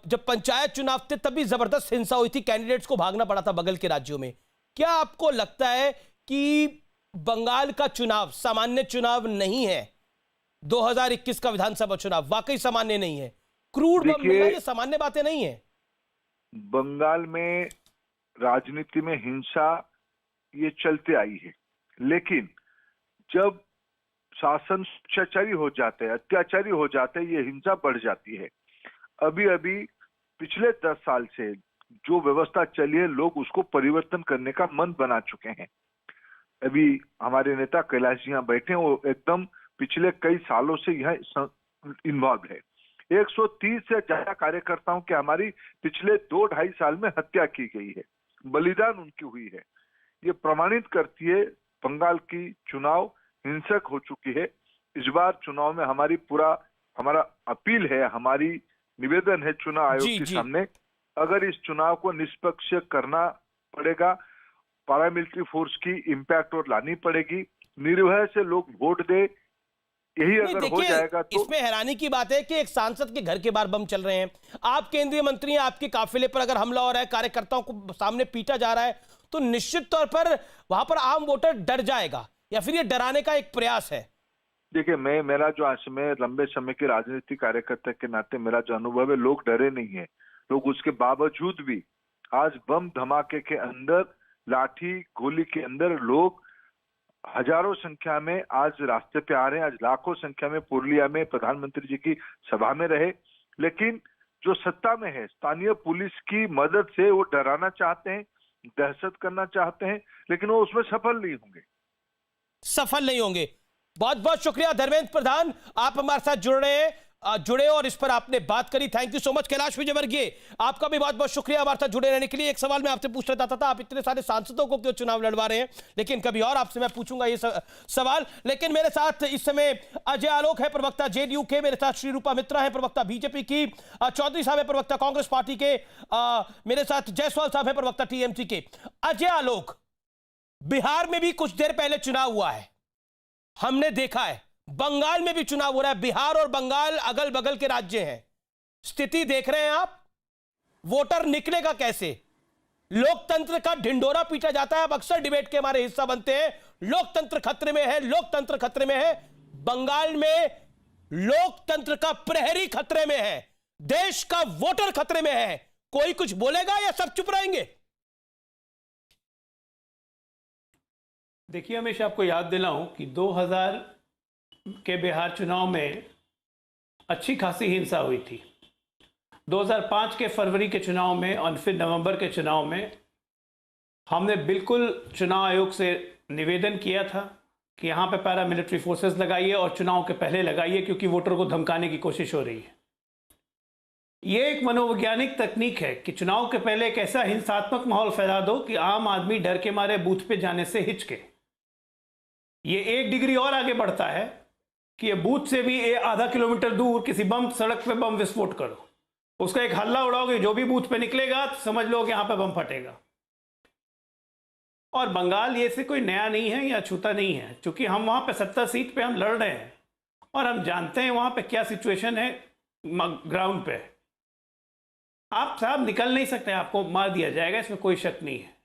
[SPEAKER 1] जब पंचायत चुनाव थे तभी जबरदस्त हिंसा हुई थी, कैंडिडेट्स को भागना पड़ा था बगल के राज्यों में। क्या आपको लगता है कि बंगाल का चुनाव सामान्य चुनाव नहीं है? 2021 का विधानसभा चुनाव वाकई सामान्य नहीं है। क्रूड बम मिलना ये सामान्य बातें नहीं है।
[SPEAKER 9] बंगाल में राजनीति में हिंसा ये चलते आई है, लेकिन जब शासन अत्याचारी हो जाते हैं, अत्याचारी हो जाते हैं, ये हिंसा बढ़ जाती है। अभी अभी पिछले 10 साल से जो व्यवस्था चली है, लोग उसको परिवर्तन करने का मन बना चुके हैं। अभी हमारे नेता कैलाश जी यहाँ बैठे हैं, वो एकदम पिछले कई सालों से यहाँ इन्वॉल्व है। 130 से ज्यादा कार्यकर्ताओं की हमारी पिछले 2-2.5 साल में हत्या की गई है, बलिदान उनकी हुई है। ये प्रमाणित करती है बंगाल की चुनाव हिंसक हो चुकी है। इस बार चुनाव में हमारा अपील है, हमारी निवेदन है चुनाव आयोग के सामने, अगर इस चुनाव को निष्पक्ष करना पड़ेगा, पैरामिलिट्री फोर्स की इम्पैक्ट और लानी पड़ेगी, निर्भय से लोग वोट दे, यही अगर हो जाएगा तो।
[SPEAKER 1] इसमें हैरानी की बात है कि एक सांसद के घर के बाहर बम चल रहे हैं, आप केंद्रीय मंत्री हैं, आपके काफिले पर अगर हमला हो रहा है, कार्यकर्ताओं को सामने पीटा जा रहा है, तो निश्चित तौर पर वहां पर आम वोटर डर जाएगा, या फिर ये डराने का एक प्रयास है?
[SPEAKER 9] देखिए, मेरा जो आज में लंबे समय के राजनीतिक कार्यकर्ता के नाते मेरा जो अनुभव है, लोग डरे नहीं है। लोग उसके बावजूद भी आज बम धमाके के अंदर, लाठी गोली के अंदर लोग हजारों संख्या में आज रास्ते पे आ रहे हैं। आज लाखों संख्या में पुरुलिया में प्रधानमंत्री जी की सभा में रहे, लेकिन जो सत्ता में है स्थानीय पुलिस की मदद से वो डराना चाहते हैं, दहशत करना चाहते हैं, लेकिन वो उसमें सफल नहीं होंगे। बहुत बहुत शुक्रिया धर्मेंद्र प्रधान, आप हमारे साथ जुड़े और इस पर आपने बात करी। Thank you so much. Kailash Vijayvargiya, आपका भी बहुत बहुत शुक्रिया हमारे साथ जुड़े रहने के लिए। एक सवाल मैं आपसे पूछना चाहता था, आप इतने सारे सांसदों को क्यों चुनाव लड़वा रहे हैं, लेकिन कभी और आपसे मैं पूछूंगा ये सवाल। लेकिन मेरे साथ इस समय अजय आलोक है, प्रवक्ता जेडीयू के, मेरे साथ श्री रूपा मित्रा है, प्रवक्ता बीजेपी की, चौधरी साहब है, प्रवक्ता कांग्रेस पार्टी के, मेरे साथ जायसवाल साहब है, प्रवक्ता टीएमसी के। अजय आलोक, बिहार में भी कुछ देर पहले चुनाव हुआ है, हमने देखा है, बंगाल में भी चुनाव हो रहा है। बिहार और बंगाल अगल बगल के राज्य हैं, स्थिति देख रहे हैं आप, वोटर निकलेगा कैसे? लोकतंत्र का ढिंडोरा पीटा जाता है, अब अक्सर डिबेट के हमारे हिस्सा बनते हैं, लोकतंत्र खतरे में है, लोकतंत्र खतरे में है। बंगाल में लोकतंत्र का प्रहरी खतरे में है, देश का वोटर खतरे में है। कोई कुछ बोलेगा या सब चुप रहेंगे?
[SPEAKER 10] देखिए, हमेशा आपको याद दिलाऊं कि 2000 के बिहार चुनाव में अच्छी खासी हिंसा हुई थी। 2005 के फरवरी के चुनाव में और फिर नवंबर के चुनाव में हमने बिल्कुल चुनाव आयोग से निवेदन किया था कि यहाँ पे पैरामिलिट्री फोर्सेस लगाइए और चुनाव के पहले लगाइए, क्योंकि वोटर को धमकाने की कोशिश हो रही है। ये एक मनोवैज्ञानिक तकनीक है कि चुनाव के पहले एक ऐसा हिंसात्मक माहौल फैला दो कि आम आदमी डर के मारे बूथ पे जाने से हिचके। ये 1 डिग्री और आगे बढ़ता है कि ये बूथ से भी आधा किलोमीटर दूर किसी सड़क पे बम विस्फोट करो, उसका एक हल्ला उड़ाओगे, जो भी बूथ पे निकलेगा तो समझ लो कि यहाँ पे बम फटेगा। और बंगाल ये से कोई नया नहीं है या छूता नहीं है, क्योंकि हम वहाँ पे 70 सीट पे हम लड़ रहे हैं और हम जानते हैं वहाँ पे क्या सिचुएशन है ग्राउंड पे। आप साहब निकल नहीं सकते, आपको मार दिया जाएगा, इसमें कोई शक नहीं है।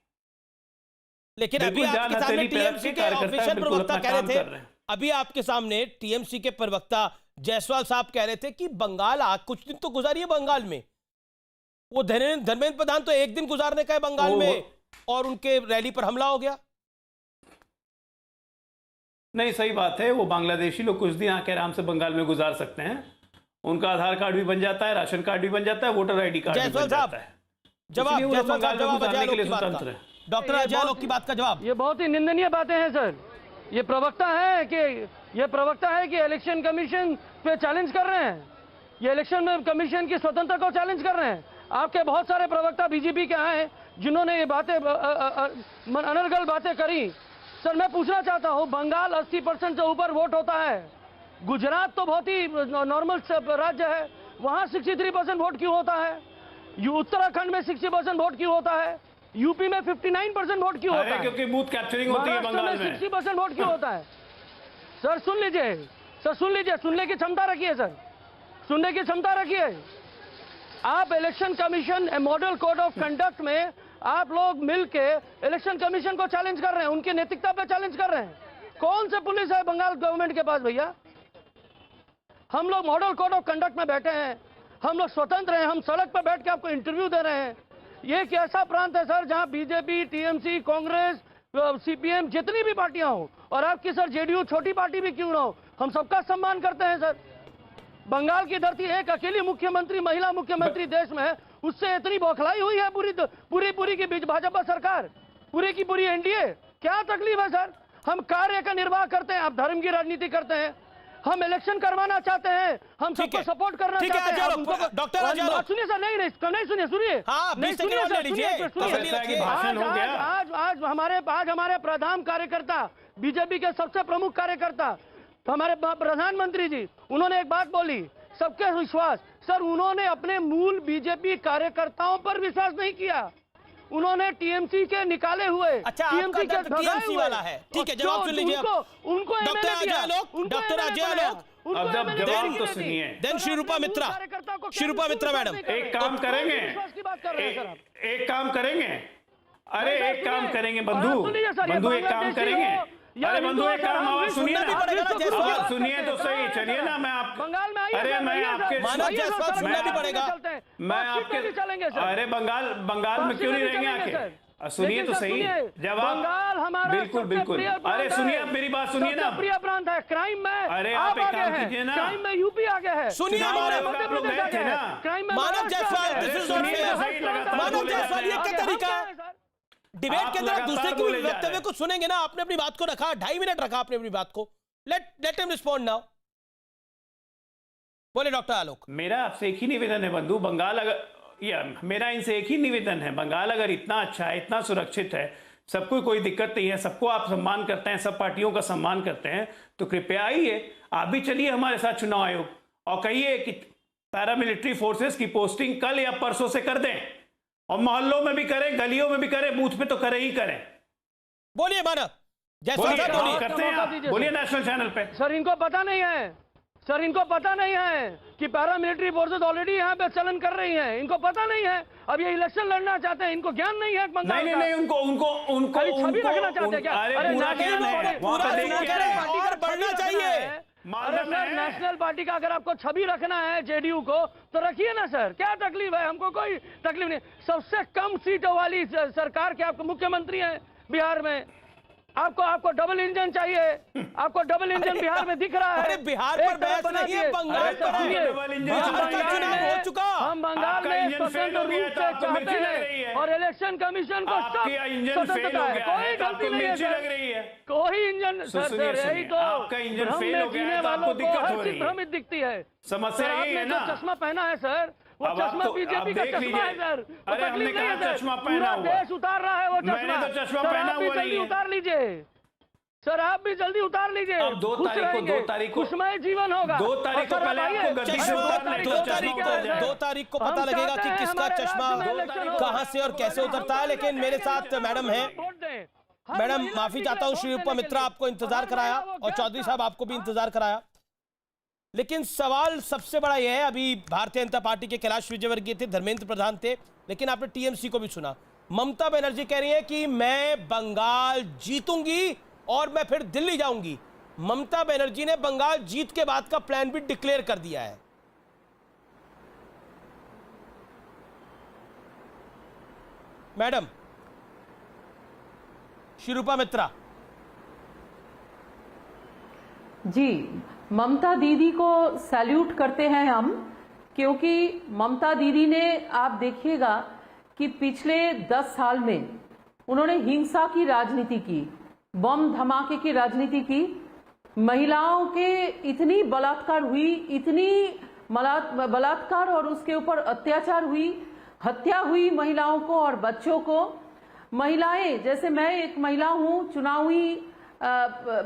[SPEAKER 1] लेकिन अभी आपके सामने टीएमसी के ऑफिशियल प्रवक्ता कह रहे थे, अभी आपके सामने टीएमसी के प्रवक्ता जायसवाल साहब कह रहे थे कि बंगाल कुछ दिन तो गुजारिए बंगाल में, वो धर्मेंद्र प्रधान तो 1 दिन गुजारने का है बंगाल में और उनके रैली पर हमला हो गया।
[SPEAKER 10] नहीं, सही बात है, वो बांग्लादेशी लोग कुछ दिन आके आराम से बंगाल में गुजार सकते हैं उनका आधार कार्ड भी बन जाता है, राशन कार्ड भी बन जाता है, वोटर आईडी कार्ड भी बन
[SPEAKER 1] जायसवाल
[SPEAKER 10] जाता
[SPEAKER 1] साहब,
[SPEAKER 10] है।
[SPEAKER 1] जवाब
[SPEAKER 10] इसलिए वो
[SPEAKER 1] जायसवाल
[SPEAKER 10] बंगाल
[SPEAKER 1] साहब,
[SPEAKER 10] में
[SPEAKER 1] जवाब
[SPEAKER 10] घुसाने
[SPEAKER 1] अजय
[SPEAKER 10] के लिए
[SPEAKER 1] आलोक की बात का।
[SPEAKER 10] स्वतंत्र है।
[SPEAKER 1] डॉक्टर अजय आलोक की बात का जवाब।
[SPEAKER 7] ये बहुत ही निंदनीय बातें हैं सर। ये प्रवक्ता है कि इलेक्शन कमीशन पे चैलेंज कर रहे हैं, ये इलेक्शन कमीशन की स्वतंत्रता को चैलेंज कर रहे हैं। आपके बहुत सारे प्रवक्ता बीजेपी के आए जिन्होंने ये बातें अनर्गल बातें करी। सर मैं पूछना चाहता हूं, बंगाल 80% से ऊपर वोट होता है, गुजरात तो बहुत ही नॉर्मल राज्य है, वहां 63% वोट क्यों होता है? उत्तराखंड में 60% वोट क्यों होता है? यूपी में 59% वोट क्यों होता है?
[SPEAKER 10] क्योंकि बूथ कैप्चरिंग होती है बंगाल में।
[SPEAKER 7] 60% वोट क्यों होता है? सर सुन लीजिए, सर सुन लीजिए, सुनने की क्षमता रखिए सर, सुनने की क्षमता रखिए। आप election commission model code of conduct में आप लोग मिलके इलेक्शन कमीशन को चैलेंज कर रहे हैं, उनकी नैतिकता पे चैलेंज कर रहे हैं। कौन से पुलिस है बंगाल गवर्नमेंट के पास भैया? हम लोग मॉडल कोड ऑफ कंडक्ट में बैठे हैं, हम लोग स्वतंत्र हैं, हम सड़क पर बैठ के आपको इंटरव्यू दे रहे हैं। ये एक ऐसा प्रांत है सर जहां बीजेपी, टीएमसी, कांग्रेस, सीपीएम जितनी भी पार्टियां हो, और आपकी सर जेडीयू छोटी पार्टी भी क्यों ना हो, हम सबका सम्मान करते हैं सर। बंगाल की धरती एक अकेली मुख्यमंत्री, महिला मुख्यमंत्री देश में है, उससे इतनी बौखलाई हुई है पूरी की बीच भाजपा सरकार, पूरी की पूरी एनडीए। क्या तकलीफ है सर? हम कार्य का निर्वाह करते हैं, आप धर्म की राजनीति करते हैं। हम इलेक्शन करवाना चाहते हैं, हम सबको सपोर्ट करना चाहते हैं।
[SPEAKER 1] डॉक्टर अजय आलोक,
[SPEAKER 7] सुनिए सर, नहीं सुनिए, सुनिए।
[SPEAKER 1] हाँ, 20 सेकंड और ले लीजिए।
[SPEAKER 7] आज हमारे प्रधान कार्यकर्ता, बीजेपी के सबसे प्रमुख कार्यकर्ता, हमारे प्रधानमंत्री जी, उन्होंने एक बात बोली, सबके विश्वास। सर उन्होंने अपने मूल बीजेपी कार्यकर्ताओं पर विश्वास नहीं किया, उन्होंने टीएमसी के निकाले हुए,
[SPEAKER 1] टीएमसी के टीएमसी वाला है। ठीक है, जवाब सुन लीजिए
[SPEAKER 7] उनको
[SPEAKER 1] डॉक्टर अजय आलोक, डॉक्टर अजय आलोक।
[SPEAKER 10] अब जब जवाब तो सुनिए।
[SPEAKER 1] देन श्रीरूपा मित्रा, श्रीरूपा मित्रा मैडम,
[SPEAKER 10] एक काम करेंगे, एक काम करेंगे, अरे एक काम करेंगे बंधु, एक काम करेंगे, अरे बंधु एक काम, आवाज सुनिए ना, सुनिए तो सही, चलिए ना, मैं आप
[SPEAKER 7] बंगाल में आइए,
[SPEAKER 10] अरे मैं आपके
[SPEAKER 1] सुनना भी पड़ेगा,
[SPEAKER 10] मैं आपके चलेंगे। अरे बंगाल में क्यों नहीं रहेंगे आके? सुनिए तो सही, जवाब
[SPEAKER 7] बंगाल हमारा
[SPEAKER 10] बिल्कुल। अरे सुनिए, आप मेरी बात सुनिए ना,
[SPEAKER 7] प्रिय प्रांत है क्राइम में।
[SPEAKER 10] अरे आप एक काम कीजिए ना,
[SPEAKER 7] क्राइम में यूपी आगे है।
[SPEAKER 1] सुनिए मानव जायसवाल, मानव जायसवाल, ये क्या तरीका है? डिबेट के अंदर दूसरे की वक्तव्य को सुनेंगे ना। आपने अपनी बात को रखा, 2.5 मिनट रखा आपने अपनी बात को। Let him respond now. बोले डॉक्टर आलोक।
[SPEAKER 10] मेरा आपसे एक ही निवेदन है बंधु, बंगाल अगर मेरा इनसे एक ही निवेदन है, बंगाल अगर इतना अच्छा है, इतना सुरक्षित है, सबको कोई दिक्कत नहीं है, सबको आप सम्मान करते हैं, सब पार्टियों का सम्मान करते हैं, तो कृपया आइए, आप भी चलिए हमारे साथ चुनाव आयोग और कहिए कि पैरामिलिट्री फोर्सेस की पोस्टिंग कल या परसों से कर दें, और मोहल्लों में भी करें, गलियों में भी करें, बूथ पे तो करें ही करें।
[SPEAKER 1] बोलिए मानव
[SPEAKER 10] बोलिए करते हैं आप, बोलिए नेशनल चैनल पे।
[SPEAKER 7] सर इनको पता नहीं है, सर इनको पता नहीं है कि पैरामिलिट्री फोर्सेस ऑलरेडी यहाँ पे चलन कर रही हैं, इनको पता नहीं है। अब ये इलेक्शन लड़ना चाहते हैं, इनको ज्ञान नहीं है बंगाल का।
[SPEAKER 10] नहीं उनको
[SPEAKER 7] छवि रखना चाहते हैं क्या?
[SPEAKER 10] अरे पूरा ज्ञान है,
[SPEAKER 1] बढ़ना चाहिए।
[SPEAKER 7] अरे सर नेशनल पार्टी का अगर आपको छवि रखना है जेडीयू को, तो रखिए ना सर, क्या तकलीफ है? हमको कोई तकलीफ नहीं। सबसे कम सीटों वाली सरकार के आपको मुख्यमंत्री हैं बिहार में, आपको डबल इंजन चाहिए, आपको डबल इंजन बिहार में दिख रहा है।
[SPEAKER 1] अरे बिहार पर बहस नहीं है, बंगाल पर है। बिहार का चुनाव हो चुका,
[SPEAKER 7] हम बंगाल में स्वतंत्र रूप से चाहते हैं और इलेक्शन कमीशन को स्वतंत्रता है, कोई गलती नहीं है सर, कोई इंजन सर यही तो भ्रम में जीने वालों को हर चीज भ्रमित दिखती है।
[SPEAKER 10] समस्या यही है ना,
[SPEAKER 7] चश्मा पहना है सर, वो चश्मा बीजेपी का चश्मा है सर,
[SPEAKER 10] अरे हमने कहा चश्मा पहना हुआ,
[SPEAKER 7] देश उतार रहा है वो चश्मा,
[SPEAKER 10] मैंने तो चश्मा पहना हुआ नहीं है।
[SPEAKER 7] उतार लीजिए सर, आप भी जल्दी उतार लीजिए।
[SPEAKER 10] अब 2 तारीख को
[SPEAKER 7] खुशमय जीवन होगा।
[SPEAKER 10] 2 तारीख को पहले आपको गद्दी से उतारना है,
[SPEAKER 1] 2 तारीख को पता लगेगा कि किसका चश्मा कहां से और कैसे उतरता है। लेकिन मेरे साथ मैडम है, मैडम माफी चाहता हूं, श्रीरूपा मित्रा आपको इंतजार कराया और चौधरी साहब आपको भी इंतजार कराया, लेकिन सवाल सबसे बड़ा यह है, अभी भारतीय जनता पार्टी के कैलाश विजयवर्गीय थे, धर्मेंद्र प्रधान थे, लेकिन आपने टीएमसी को भी सुना। ममता बनर्जी कह रही है कि मैं बंगाल जीतूंगी और मैं फिर दिल्ली जाऊंगी। ममता बनर्जी ने बंगाल जीत के बाद का प्लान भी डिक्लेयर कर दिया है। मैडम श्रीरूपा मित्रा
[SPEAKER 2] जी,
[SPEAKER 11] ममता दीदी को सैल्यूट करते हैं हम, क्योंकि ममता दीदी ने, आप देखिएगा कि पिछले 10 साल में उन्होंने हिंसा की राजनीति की, बम धमाके की राजनीति की, महिलाओं के इतनी बलात्कार हुई, इतनी बलात्कार और उसके ऊपर अत्याचार हुई, हत्या हुई महिलाओं को और बच्चों को। महिलाएं, जैसे मैं एक महिला हूं, चुनावी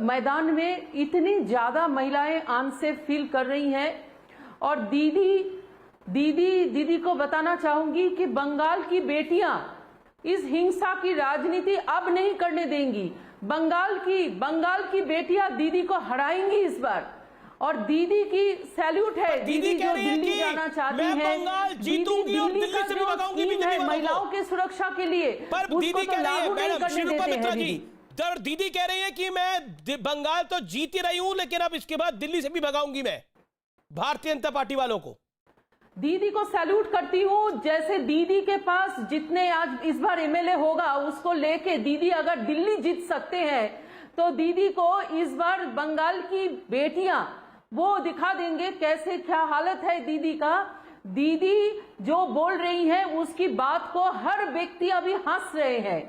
[SPEAKER 11] मैदान में इतनी ज्यादा महिलाएं अनसेफ फील कर रही हैं। और दीदी को बताना चाहूंगी कि बंगाल की बेटियां इस हिंसा की राजनीति अब नहीं करने देंगी। बंगाल की बेटियां दीदी को हराएंगी इस बार, और दीदी की सैल्यूट है। दीदी जो दिल्ली जाना चाहती है,
[SPEAKER 1] जीतूंगी और दिल्ली से भी भगाऊंगी बीजेपी वालों को।
[SPEAKER 11] महिलाओं के सुरक्षा के लिए,
[SPEAKER 1] पर दीदी कह रही है, मैडम शिरूपा मित्रा जी, दीदी कह रही है कि मैं बंगाल तो जीत ही रही हूं, लेकिन अब इसके बाद दिल्ली से भी भगाऊंगी मैं भारतीय जनता पार्टी वालों को।
[SPEAKER 11] दीदी को सैल्यूट करती हूँ। जैसे दीदी के पास जितने आज इस बार एमएलए होगा, उसको लेके दीदी अगर दिल्ली जीत सकते हैं, तो दीदी को इस बार बंगाल की बेटियां वो दिखा देंगे कैसे, क्या हालत है दीदी का। दीदी जो बोल रही हैं उसकी बात को हर व्यक्ति अभी हंस रहे हैं।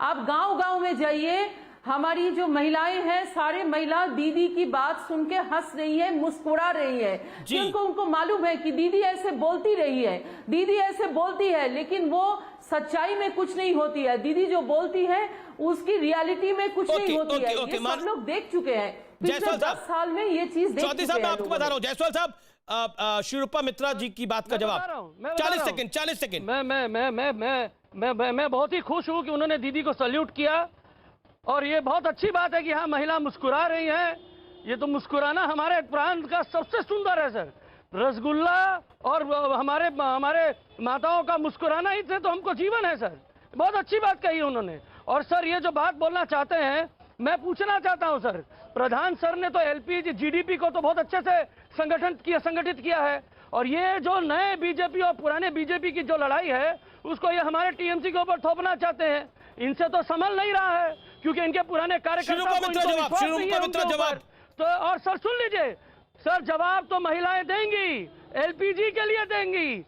[SPEAKER 11] आप गांव-गांव में जाइए, हमारी जो महिलाएं हैं, सारे महिला दीदी की बात सुन के हंस रही है, मुस्कुरा रही है, क्योंकि उनको मालूम है कि दीदी ऐसे बोलती रही है, दीदी ऐसे बोलती है, लेकिन वो सच्चाई में कुछ नहीं होती है। दीदी जो बोलती है उसकी रियलिटी में कुछ नहीं होती है। ये सब लोग देख चुके हैं पिछले 10 साल में, ये चीज देख चुके हैं।
[SPEAKER 1] साहब, मैं आपको बता रहा हूँ, जायसवाल साहब, शिरूपा मित्रा जी की बात का जवाब 40 सेकंड।
[SPEAKER 7] मैं बहुत ही खुश हूं कि उन्होंने दीदी को सैल्यूट किया, और ये बहुत अच्छी बात है कि हाँ, महिला मुस्कुरा रही है। ये तो मुस्कुराना हमारे प्रांत का सबसे सुंदर है सर। रसगुल्ला और हमारे माताओं का मुस्कुराना ही से तो हमको जीवन है सर। बहुत अच्छी बात कही उन्होंने। और सर, ये जो बात बोलना चाहते हैं, मैं पूछना चाहता हूं सर, प्रधान सर ने तो एलपीजी जीडीपी को तो बहुत अच्छे से संगठित किया है, और ये जो नए बीजेपी और पुराने बीजेपी की जो लड़ाई है, उसको ये हमारे टीएमसी के ऊपर थोपना चाहते हैं। इनसे तो संभल नहीं रहा है, क्योंकि इनके पुराने कार्यकर्ता तो। और सर सुन लीजिए सर, जवाब तो महिलाएं देंगी, एलपीजी के लिए देंगी,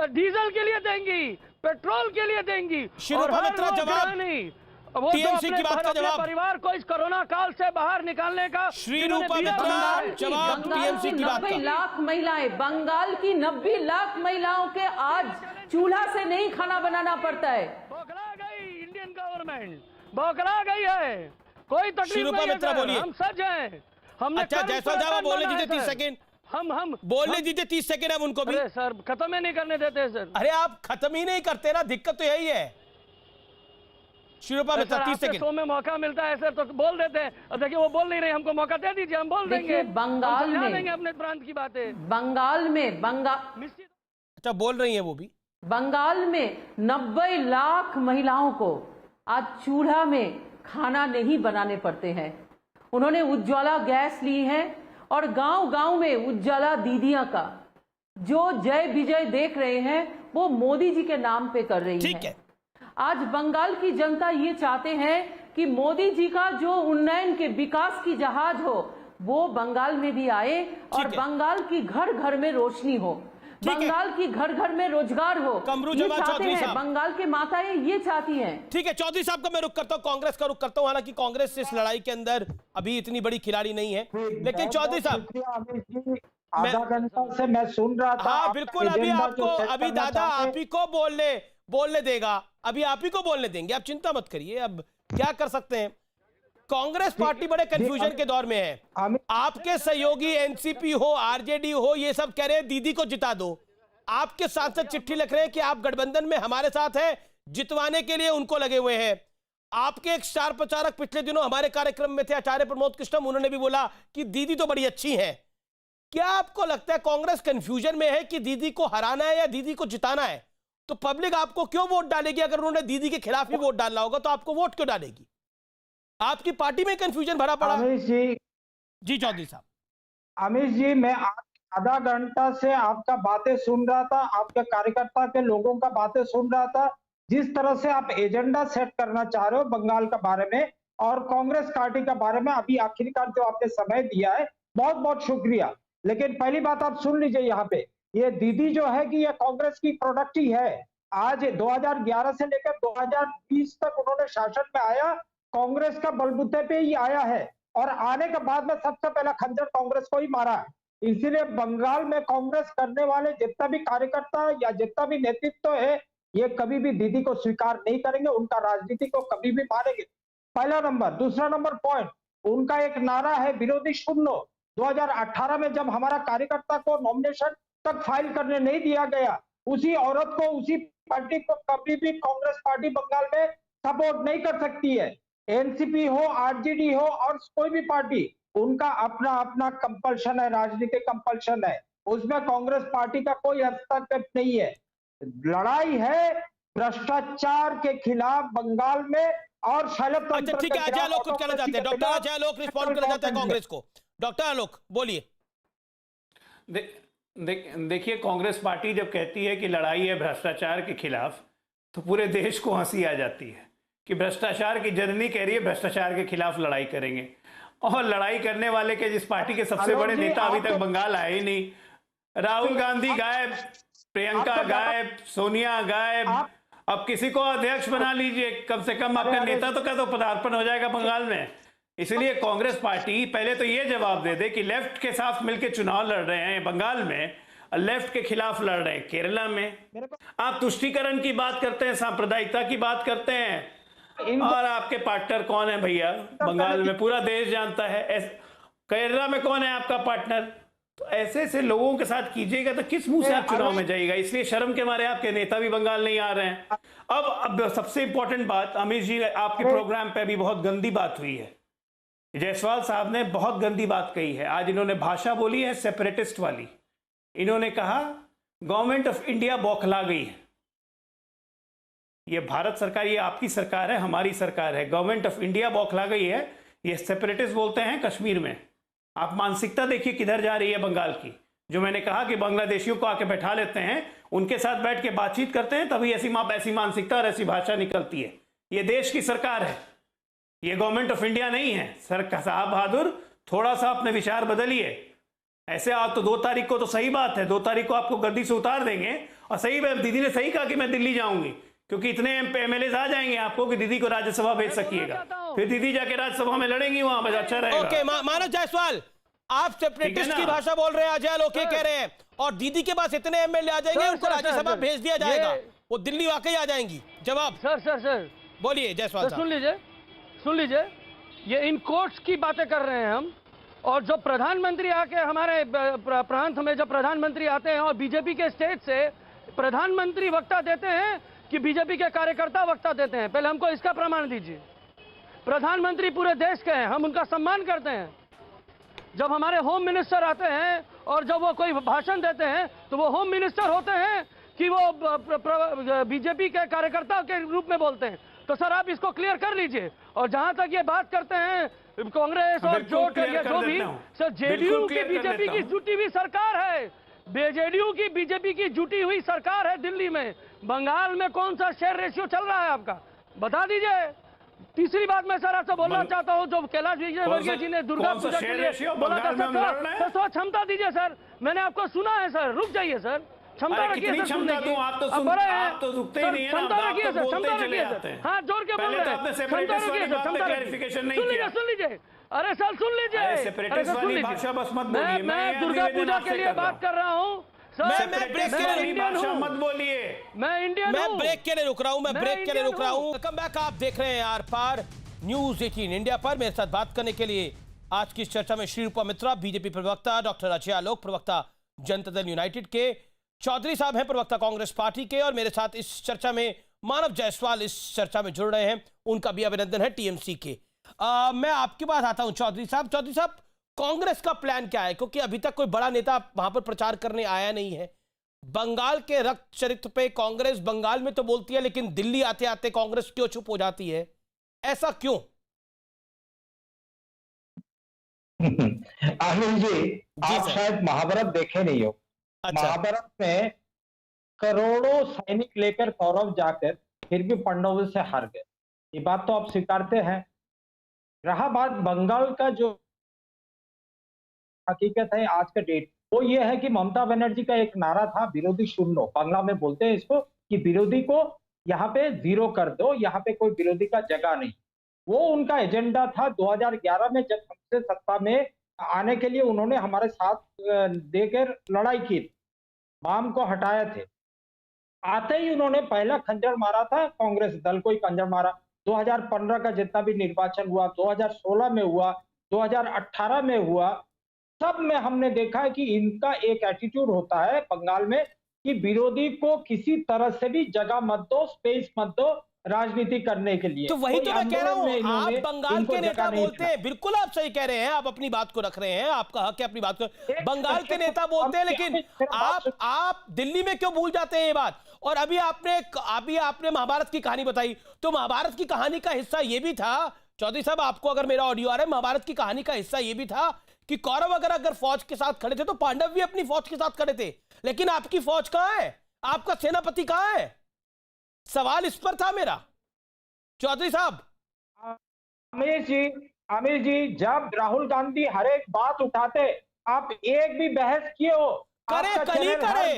[SPEAKER 7] डीजल के लिए देंगी, पेट्रोल के लिए देंगी, और हर नहीं वो तो अपने परिवार को इस कोरोना काल से बाहर निकालने का।
[SPEAKER 11] जवाब टीएमसी की बात। 90 लाख महिलाएं, बंगाल की 90 लाख महिलाओं के आज चूल्हा से नहीं खाना बनाना पड़ता है।
[SPEAKER 7] बौखला गई इंडियन गवर्नमेंट, बौखला गई है। कोई तकलीफ नहीं है सर, हम सच हैं। हमने
[SPEAKER 1] अच्छा जायसवाल साहब बोलने दीजिए 30 सेकंड, हम बोलने दीजिए 30 सेकंड अब उनको भी।
[SPEAKER 7] अरे सर, खत्म ही नहीं करने देते सर।
[SPEAKER 1] अरे आप खत्म ही नहीं करते ना, दिक्कत तो यही है। शिरूपा मित्रा 30 सेकंड।
[SPEAKER 7] शो में मौका मिलता है सर तो बोल देते हैं, और देखिए वो बोल नहीं रहे, हमको मौका दे दीजिए, हम बोल देंगे।
[SPEAKER 11] बंगाल में
[SPEAKER 7] देंगे अपने प्रांत की बातें।
[SPEAKER 11] बंगाल
[SPEAKER 1] अच्छा बोल रही है वो भी।
[SPEAKER 11] बंगाल में 90 लाख महिलाओं को आज चूल्हा में खाना नहीं बनाने पड़ते हैं। उन्होंने उज्ज्वला गैस ली है, और गांव-गांव में उज्ज्वला दीदियां का जो जय विजय देख रहे हैं, वो मोदी जी के नाम पे कर रही है। आज बंगाल की जनता ये चाहते हैं कि मोदी जी का जो उन्नयन के विकास की जहाज हो, वो बंगाल में भी आए, और बंगाल की घर घर में रोशनी हो, बंगाल की घर घर में रोजगार हो। ये चाहते हैं, बंगाल के माताएं ये चाहती हैं।
[SPEAKER 1] ठीक है, चौधरी साहब का मैं रुख करता हूँ, कांग्रेस का रुख करता हूँ। हालांकि कांग्रेस इस लड़ाई के अंदर अभी इतनी बड़ी खिलाड़ी नहीं है, लेकिन चौधरी साहब
[SPEAKER 12] आधा घंटा से मैं सुन रहा था।
[SPEAKER 1] हाँ बिल्कुल, अभी आपको, अभी दादा आप ही को बोलने देगा, अभी आप ही को बोलने देंगे, आप चिंता मत करिए। अब क्या कर सकते हैं, कांग्रेस पार्टी बड़े कंफ्यूजन के दौर में है। आपके सहयोगी एनसीपी हो, आरजेडी हो, ये सब कह रहे हैं दीदी को जिता दो। आपके सांसद चिट्ठी लिख रहे हैं कि आप गठबंधन में हमारे साथ हैं, जितवाने के लिए उनको लगे हुए हैं। आपके एक स्टार प्रचारक पिछले दिनों हमारे कार्यक्रम में थे, आचार्य प्रमोद कृष्णम, उन्होंने भी बोला कि दीदी तो बड़ी अच्छी है। क्या आपको लगता है कांग्रेस कंफ्यूजन में है कि दीदी को हराना है या दीदी को जिताना है? तो पब्लिक आपको क्यों वोट डालेगी? अगर उन्होंने दीदी के खिलाफ ही वोट डालना होगा तो आपको वोट क्यों डालेगी? आपकी पार्टी में कंफ्यूजन भरा पड़ा।
[SPEAKER 12] अमीश
[SPEAKER 1] जी चौधरी साहब।
[SPEAKER 12] अमीश जी, मैं आधा घंटा से आपका बातें सुन रहा था, आपके कार्यकर्ता के लोगों का बातें सुन रहा था। जिस तरह से आप एजेंडा सेट करना चाह रहे हो बंगाल के बारे में और कांग्रेस पार्टी के बारे में, अभी आखिरकार जो आपने समय दिया है बहुत बहुत शुक्रिया। लेकिन पहली बात आप सुन लीजिए, यहाँ पे ये दीदी जो है कि ये कांग्रेस की प्रोडक्ट ही है। आज 2011 से लेकर 2020 तक उन्होंने शासन में आया, कांग्रेस का बलबूते पे ही आया है, और आने के बाद में सबसे पहला खंजर कांग्रेस को ही मारा है। इसीलिए बंगाल में कांग्रेस करने वाले जितना भी कार्यकर्ता या जितना भी नेतृत्व है, ये कभी भी दीदी को स्वीकार नहीं करेंगे, उनका राजनीति को कभी भी मानेंगे। पहला नंबर। दूसरा नंबर पॉइंट, उनका एक नारा है विरोधी सुन लो। 2018 में जब हमारा कार्यकर्ता को नॉमिनेशन तक फाइल करने नहीं दिया गया, उसी औरत को, उसी पार्टी को कभी भी कांग्रेस पार्टी बंगाल में सपोर्ट नहीं कर सकती है। एनसीपी हो, आरजेडी हो और कोई भी पार्टी, उनका अपना अपना कंपल्शन है, राजनीतिक कंपल्शन है, उसमें कांग्रेस पार्टी का कोई हस्तक्षेप नहीं है। लड़ाई है भ्रष्टाचार के खिलाफ बंगाल में और शैलभ।
[SPEAKER 1] अच्छा ठीक है, अजय आलोक कुछ कहना चाहते हैं। डॉक्टर अजय आलोक रिस्पॉन्ड करना चाहते हैं कांग्रेस को। डॉक्टर आलोक बोलिए।
[SPEAKER 10] देखिए, कांग्रेस पार्टी जब कहती है कि लड़ाई है भ्रष्टाचार के खिलाफ, तो पूरे देश को हंसी आ जाती है कि भ्रष्टाचार की जननी कह रही है भ्रष्टाचार के खिलाफ लड़ाई करेंगे, और लड़ाई करने वाले के जिस पार्टी के सबसे बड़े नेता अभी तक बंगाल आए ही नहीं। राहुल गांधी गायब, प्रियंका गायब, सोनिया गायब। अब किसी को अध्यक्ष बना लीजिए, कम से कम आपका नेता तो क्या तो पदार्पण हो जाएगा बंगाल में। इसलिए कांग्रेस पार्टी पहले तो ये जवाब दे दे कि लेफ्ट के साथ मिलकर चुनाव लड़ रहे हैं बंगाल में, लेफ्ट के खिलाफ लड़ रहे हैं केरला में। आप तुष्टीकरण की बात करते हैं, सांप्रदायिकता की बात करते हैं, और आपके पार्टनर कौन है भैया बंगाल में? पूरा देश जानता है। केरला में कौन है आपका पार्टनर? तो ऐसे ऐसे लोगों के साथ कीजिएगा तो किस मुंह से आप चुनाव में जाइएगा? इसलिए शर्म के मारे आपके नेता भी बंगाल नहीं आ रहे हैं। अब सबसे इंपॉर्टेंट बात, अमित जी आपके प्रोग्राम पे भी बहुत गंदी बात हुई है। जायसवाल साहब ने बहुत गंदी बात कही है। आज इन्होंने भाषा बोली है सेपरेटिस्ट वाली। इन्होंने कहा गवर्नमेंट ऑफ इंडिया बौखला गई है। ये भारत सरकार, ये आपकी सरकार है, हमारी सरकार है। गवर्नमेंट ऑफ इंडिया बौखला गई है, ये सेपरेटिस्ट बोलते हैं कश्मीर में। आप मानसिकता देखिए किधर जा रही है बंगाल की। जो मैंने कहा कि बांग्लादेशियों को आके बैठा लेते हैं, उनके साथ बैठ के बातचीत करते हैं, तभी ऐसी मानसिकता और ऐसी भाषा निकलती है। ये देश की सरकार है, ये गवर्नमेंट ऑफ इंडिया नहीं है। सर साहब बहादुर, थोड़ा सा अपने विचार बदलिए। ऐसे आप तो 2 तारीख को तो सही बात है, 2 तारीख को आपको गद्दी से उतार देंगे। और सही दीदी ने सही कहा कि मैं दिल्ली जाऊंगी, क्योंकि इतने एमएलए आ जाएंगे आपको कि दीदी को राज्यसभा भेज सकिएगा, फिर दीदी जाके राज्यसभा में लड़ेंगी वहां पर, अच्छा रहेगा।
[SPEAKER 1] ओके, मानव जायसवाल, आप सेपरेटिस्ट की भाषा बोल रहे हैं, अजय लोके कह रहे हैं, और दीदी के पास इतने एमएलए आ जाएंगे उनको राज्यसभा भेज दिया जाएगा, वो दिल्ली वाकई आ जाएंगी। जवाब
[SPEAKER 7] सर
[SPEAKER 1] बोलिए जायसवाल साहब।
[SPEAKER 7] सुन लीजिए, ये इन कोर्ट्स की बातें कर रहे हैं हम। और जो प्रधानमंत्री आके हमारे प्रांत में जब प्रधानमंत्री आते हैं और बीजेपी के स्टेट से प्रधानमंत्री वक्ता देते हैं कि बीजेपी के कार्यकर्ता वक्ता देते हैं, पहले हमको इसका प्रमाण दीजिए। प्रधानमंत्री पूरे देश के हैं, हम उनका सम्मान करते हैं। जब हमारे होम मिनिस्टर आते हैं और जब वो कोई भाषण देते हैं तो वो होम मिनिस्टर होते हैं कि वो बीजेपी के कार्यकर्ता के रूप में बोलते हैं। तो सर आप इसको क्लियर कर लीजिए। और जहां तक ये बात करते हैं कांग्रेस और जोट या जो भी, सर जेडीयू की बीजेपी की जुटी हुई सरकार है, जेडीयू की बीजेपी की जुटी हुई सरकार है दिल्ली में। बंगाल में कौन सा शेयर रेशियो चल रहा है आपका, बता दीजिए। तीसरी बात मैं सर आपसे बोलना चाहता हूं, जो कैलाश विजयवर्गीय जी ने दुर्गा पूजा के लिए बोला था, सर थोड़ा क्षमता दीजिए सर, मैंने आपको सुना है सर, रुक जाइए सर, क्षमता रखिए सर सुनने की। आप तो रुकते ही नहीं है, क्षमता रखिए सर, क्षमता रखिए सर, हाँ जोर के बोल रहे हैं, क्षमता रखिए सर, क्षमता रखिए। सुन लीजिए, अरे सर सुन लीजिए, अरे सर सुन लीजिए, मैं दुर्गा पूजा के लिए बात कर रहा हूँ।
[SPEAKER 1] मैं ब्रेक के लिए
[SPEAKER 7] इंडियन हूं,
[SPEAKER 10] मत बोलिए,
[SPEAKER 7] मैं इंडियन हूं,
[SPEAKER 1] मैं ब्रेक के लिए रुक रहा हूं, मैं ब्रेक के लिए रुक रहा हूं। वेलकम बैक, आप देख रहे हैं आर पार न्यूज 18 इंडिया पर। मेरे साथ बात करने के लिए आज की इस चर्चा में श्री रूपा मित्रा, बीजेपी प्रवक्ता, डॉक्टर अजय आलोक, प्रवक्ता जनता दल यूनाइटेड के, चौधरी साहब हैं प्रवक्ता कांग्रेस पार्टी के, और मेरे साथ इस चर्चा में मानव जायसवाल इस चर्चा में जुड़ रहे हैं, उनका भी अभिनंदन है टीएमसी के। मैं आपके पास आता हूं चौधरी साहब, कांग्रेस का प्लान क्या है? क्योंकि अभी तक कोई बड़ा नेता वहां पर प्रचार करने आया नहीं है। बंगाल के रक्त चरित्र पे कांग्रेस बंगाल में तो बोलती है, लेकिन दिल्ली आते आते कांग्रेस क्यों चुप हो जाती है, ऐसा क्यों?
[SPEAKER 12] आनंद जी, आप शायद महाभारत देखे नहीं हो। अच्छा। महाभारत में करोड़ों सैनिक लेकर कौरव जाकर फिर भी पांडवों से हार गए, ये बात तो आप स्वीकारते हैं। रहा बात बंगाल का जो हकीकत है आज के डेट, वो ये है कि ममता बनर्जी का एक नारा था, विरोधी सुन लो, बांग्ला में बोलते हैं इसको, कि विरोधी को यहाँ पे जीरो कर दो, यहाँ पे कोई विरोधी का जगह नहीं। वो उनका एजेंडा था 2011 में, जब हमसे सत्ता में आने के लिए उन्होंने हमारे साथ देकर लड़ाई की, वाम को हटाए थे। आते ही उन्होंने पहला खंजर मारा था, कांग्रेस दल को ही खंजर मारा। 2015 का जितना भी निर्वाचन हुआ, 2016 में हुआ, 2018 में हुआ, सब में हमने देखा है कि इनका एक एटीट्यूड होता है बंगाल में कि विरोधी को किसी तरह से भी जगह मत दो, स्पेस मत दो राजनीति करने के लिए।
[SPEAKER 1] तो वही तो मैं कह रहा हूं, आप बंगाल के नेता बोलते हैं, बिल्कुल आप सही कह रहे हैं, आप अपनी बात को रख रहे हैं, आपका हक है अपनी बात को, बंगाल के नेता बोलते हैं, लेकिन आप दिल्ली में क्यों भूल जाते हैं ये बात? और अभी आपने महाभारत की कहानी बताई, तो महाभारत की कहानी का हिस्सा ये भी था, चौधरी साहब आपको अगर मेरा ऑडियो आ रहा है, महाभारत की कहानी का हिस्सा ये भी था कि कौरव अगर फौज के साथ खड़े थे तो पांडव भी अपनी फौज के साथ खड़े थे, लेकिन आपकी फौज कहां है? आपका सेनापति कहां है? सवाल इस पर था मेरा, चौधरी साहब।
[SPEAKER 12] आमिर जी, जब राहुल गांधी हर एक बात उठाते, आप एक भी बहस किए हो?
[SPEAKER 1] करे, कल ही करे।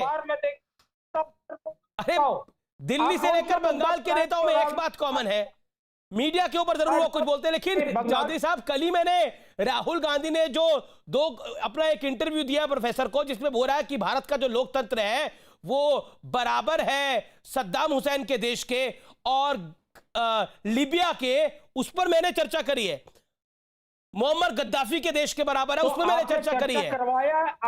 [SPEAKER 1] अरे दिल्ली से लेकर बंगाल के नेताओं में एक बात कॉमन है, मीडिया के ऊपर जरूर वो कुछ बोलते हैं, लेकिन चौधरी साहब कल ही मैंने राहुल गांधी ने जो अपना एक इंटरव्यू दिया प्रोफेसर को, जिसमें बोल रहा है कि भारत का जो लोकतंत्र है वो बराबर है सद्दाम हुसैन के देश के और लीबिया के, उस पर मैंने चर्चा करी है, मोहम्मद गद्दाफी के देश के बराबर है, उसमें मैंने चर्चा करी है।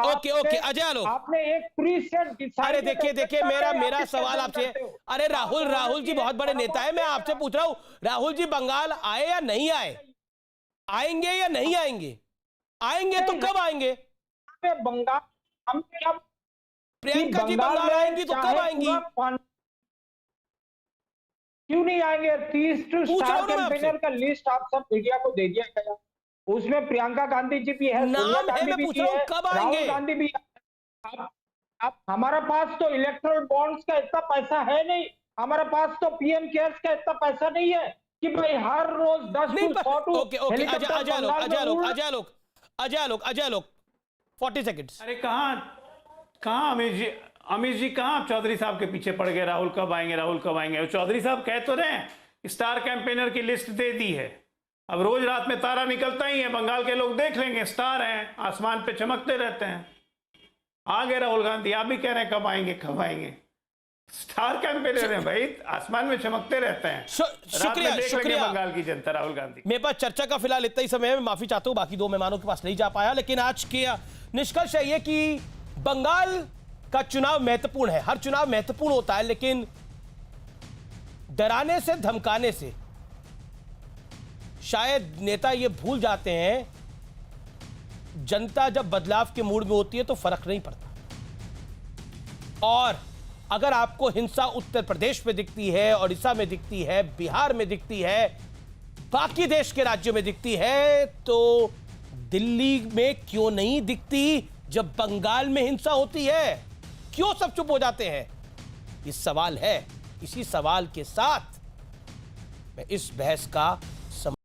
[SPEAKER 1] ओके अजय आलोक,
[SPEAKER 12] आपने एक प्रीसेट,
[SPEAKER 1] अरे देखिए मेरा सवाल आपसे, अरे राहुल जी बहुत बड़े नेता है, मैं आपसे पूछ रहा हूं, राहुल जी बंगाल आए या नहीं आए? आएंगे या नहीं आएंगे? आएंगे तो कब आएंगे?
[SPEAKER 12] बंगाल,
[SPEAKER 1] प्रियंका जी बंगाल आएंगी तो कब आएंगी?
[SPEAKER 12] क्यों नहीं आएंगे? 30 स्टार कैंपेनर का लिस्ट आप सब मीडिया को दे दिया गया, उसमें प्रियंका गांधी जी भी है,
[SPEAKER 1] नाम है, मैं पूछ रहा हूं कब आएंगे?
[SPEAKER 12] राहुल गांधी भी। अब हमारा पास तो इलेक्ट्रल बॉन्ड्स का इतना पैसा है नहीं, हमारे पास तो पीएम केयर्स का इतना पैसा नहीं है कि भाई हर रोज 10
[SPEAKER 1] अजय आलोक 40 सेकंड्स।
[SPEAKER 10] अरे कहाँ अमित जी कहाँ आप चौधरी साहब के पीछे पड़ गए? राहुल कब आएंगे? चौधरी साहब कह तो रहे हैं स्टार कैंपेनर की लिस्ट दे दी है, अब रोज रात में तारा निकलता ही है, बंगाल के लोग देख लेंगे, स्टार हैं, आसमान पे चमकते रहते हैं। आ गए राहुल गांधी, आप भी कह रहे हैं कब आएंगे? स्टार कैंपेनर है भाई, आसमान में चमकते रहते हैं। शुक्रिया बंगाल की जनता, राहुल गांधी।
[SPEAKER 1] मेरे पास चर्चा का फिलहाल इतना ही समय है, मैं माफी चाहता हूं, बाकी दो मेहमानों के पास नहीं जा पाया, लेकिन आज के निष्कर्ष है ये कि बंगाल का चुनाव महत्वपूर्ण है, हर चुनाव महत्वपूर्ण होता है, लेकिन डराने से धमकाने से शायद नेता ये भूल जाते हैं, जनता जब बदलाव के मूड में होती है तो फर्क नहीं पड़ता। और अगर आपको हिंसा उत्तर प्रदेश में दिखती है, ओडिशा में दिखती है, बिहार में दिखती है, बाकी देश के राज्यों में दिखती है, तो दिल्ली में क्यों नहीं दिखती जब बंगाल में हिंसा होती है? क्यों सब चुप हो जाते हैं? ये सवाल है। इसी सवाल के साथ मैं इस बहस का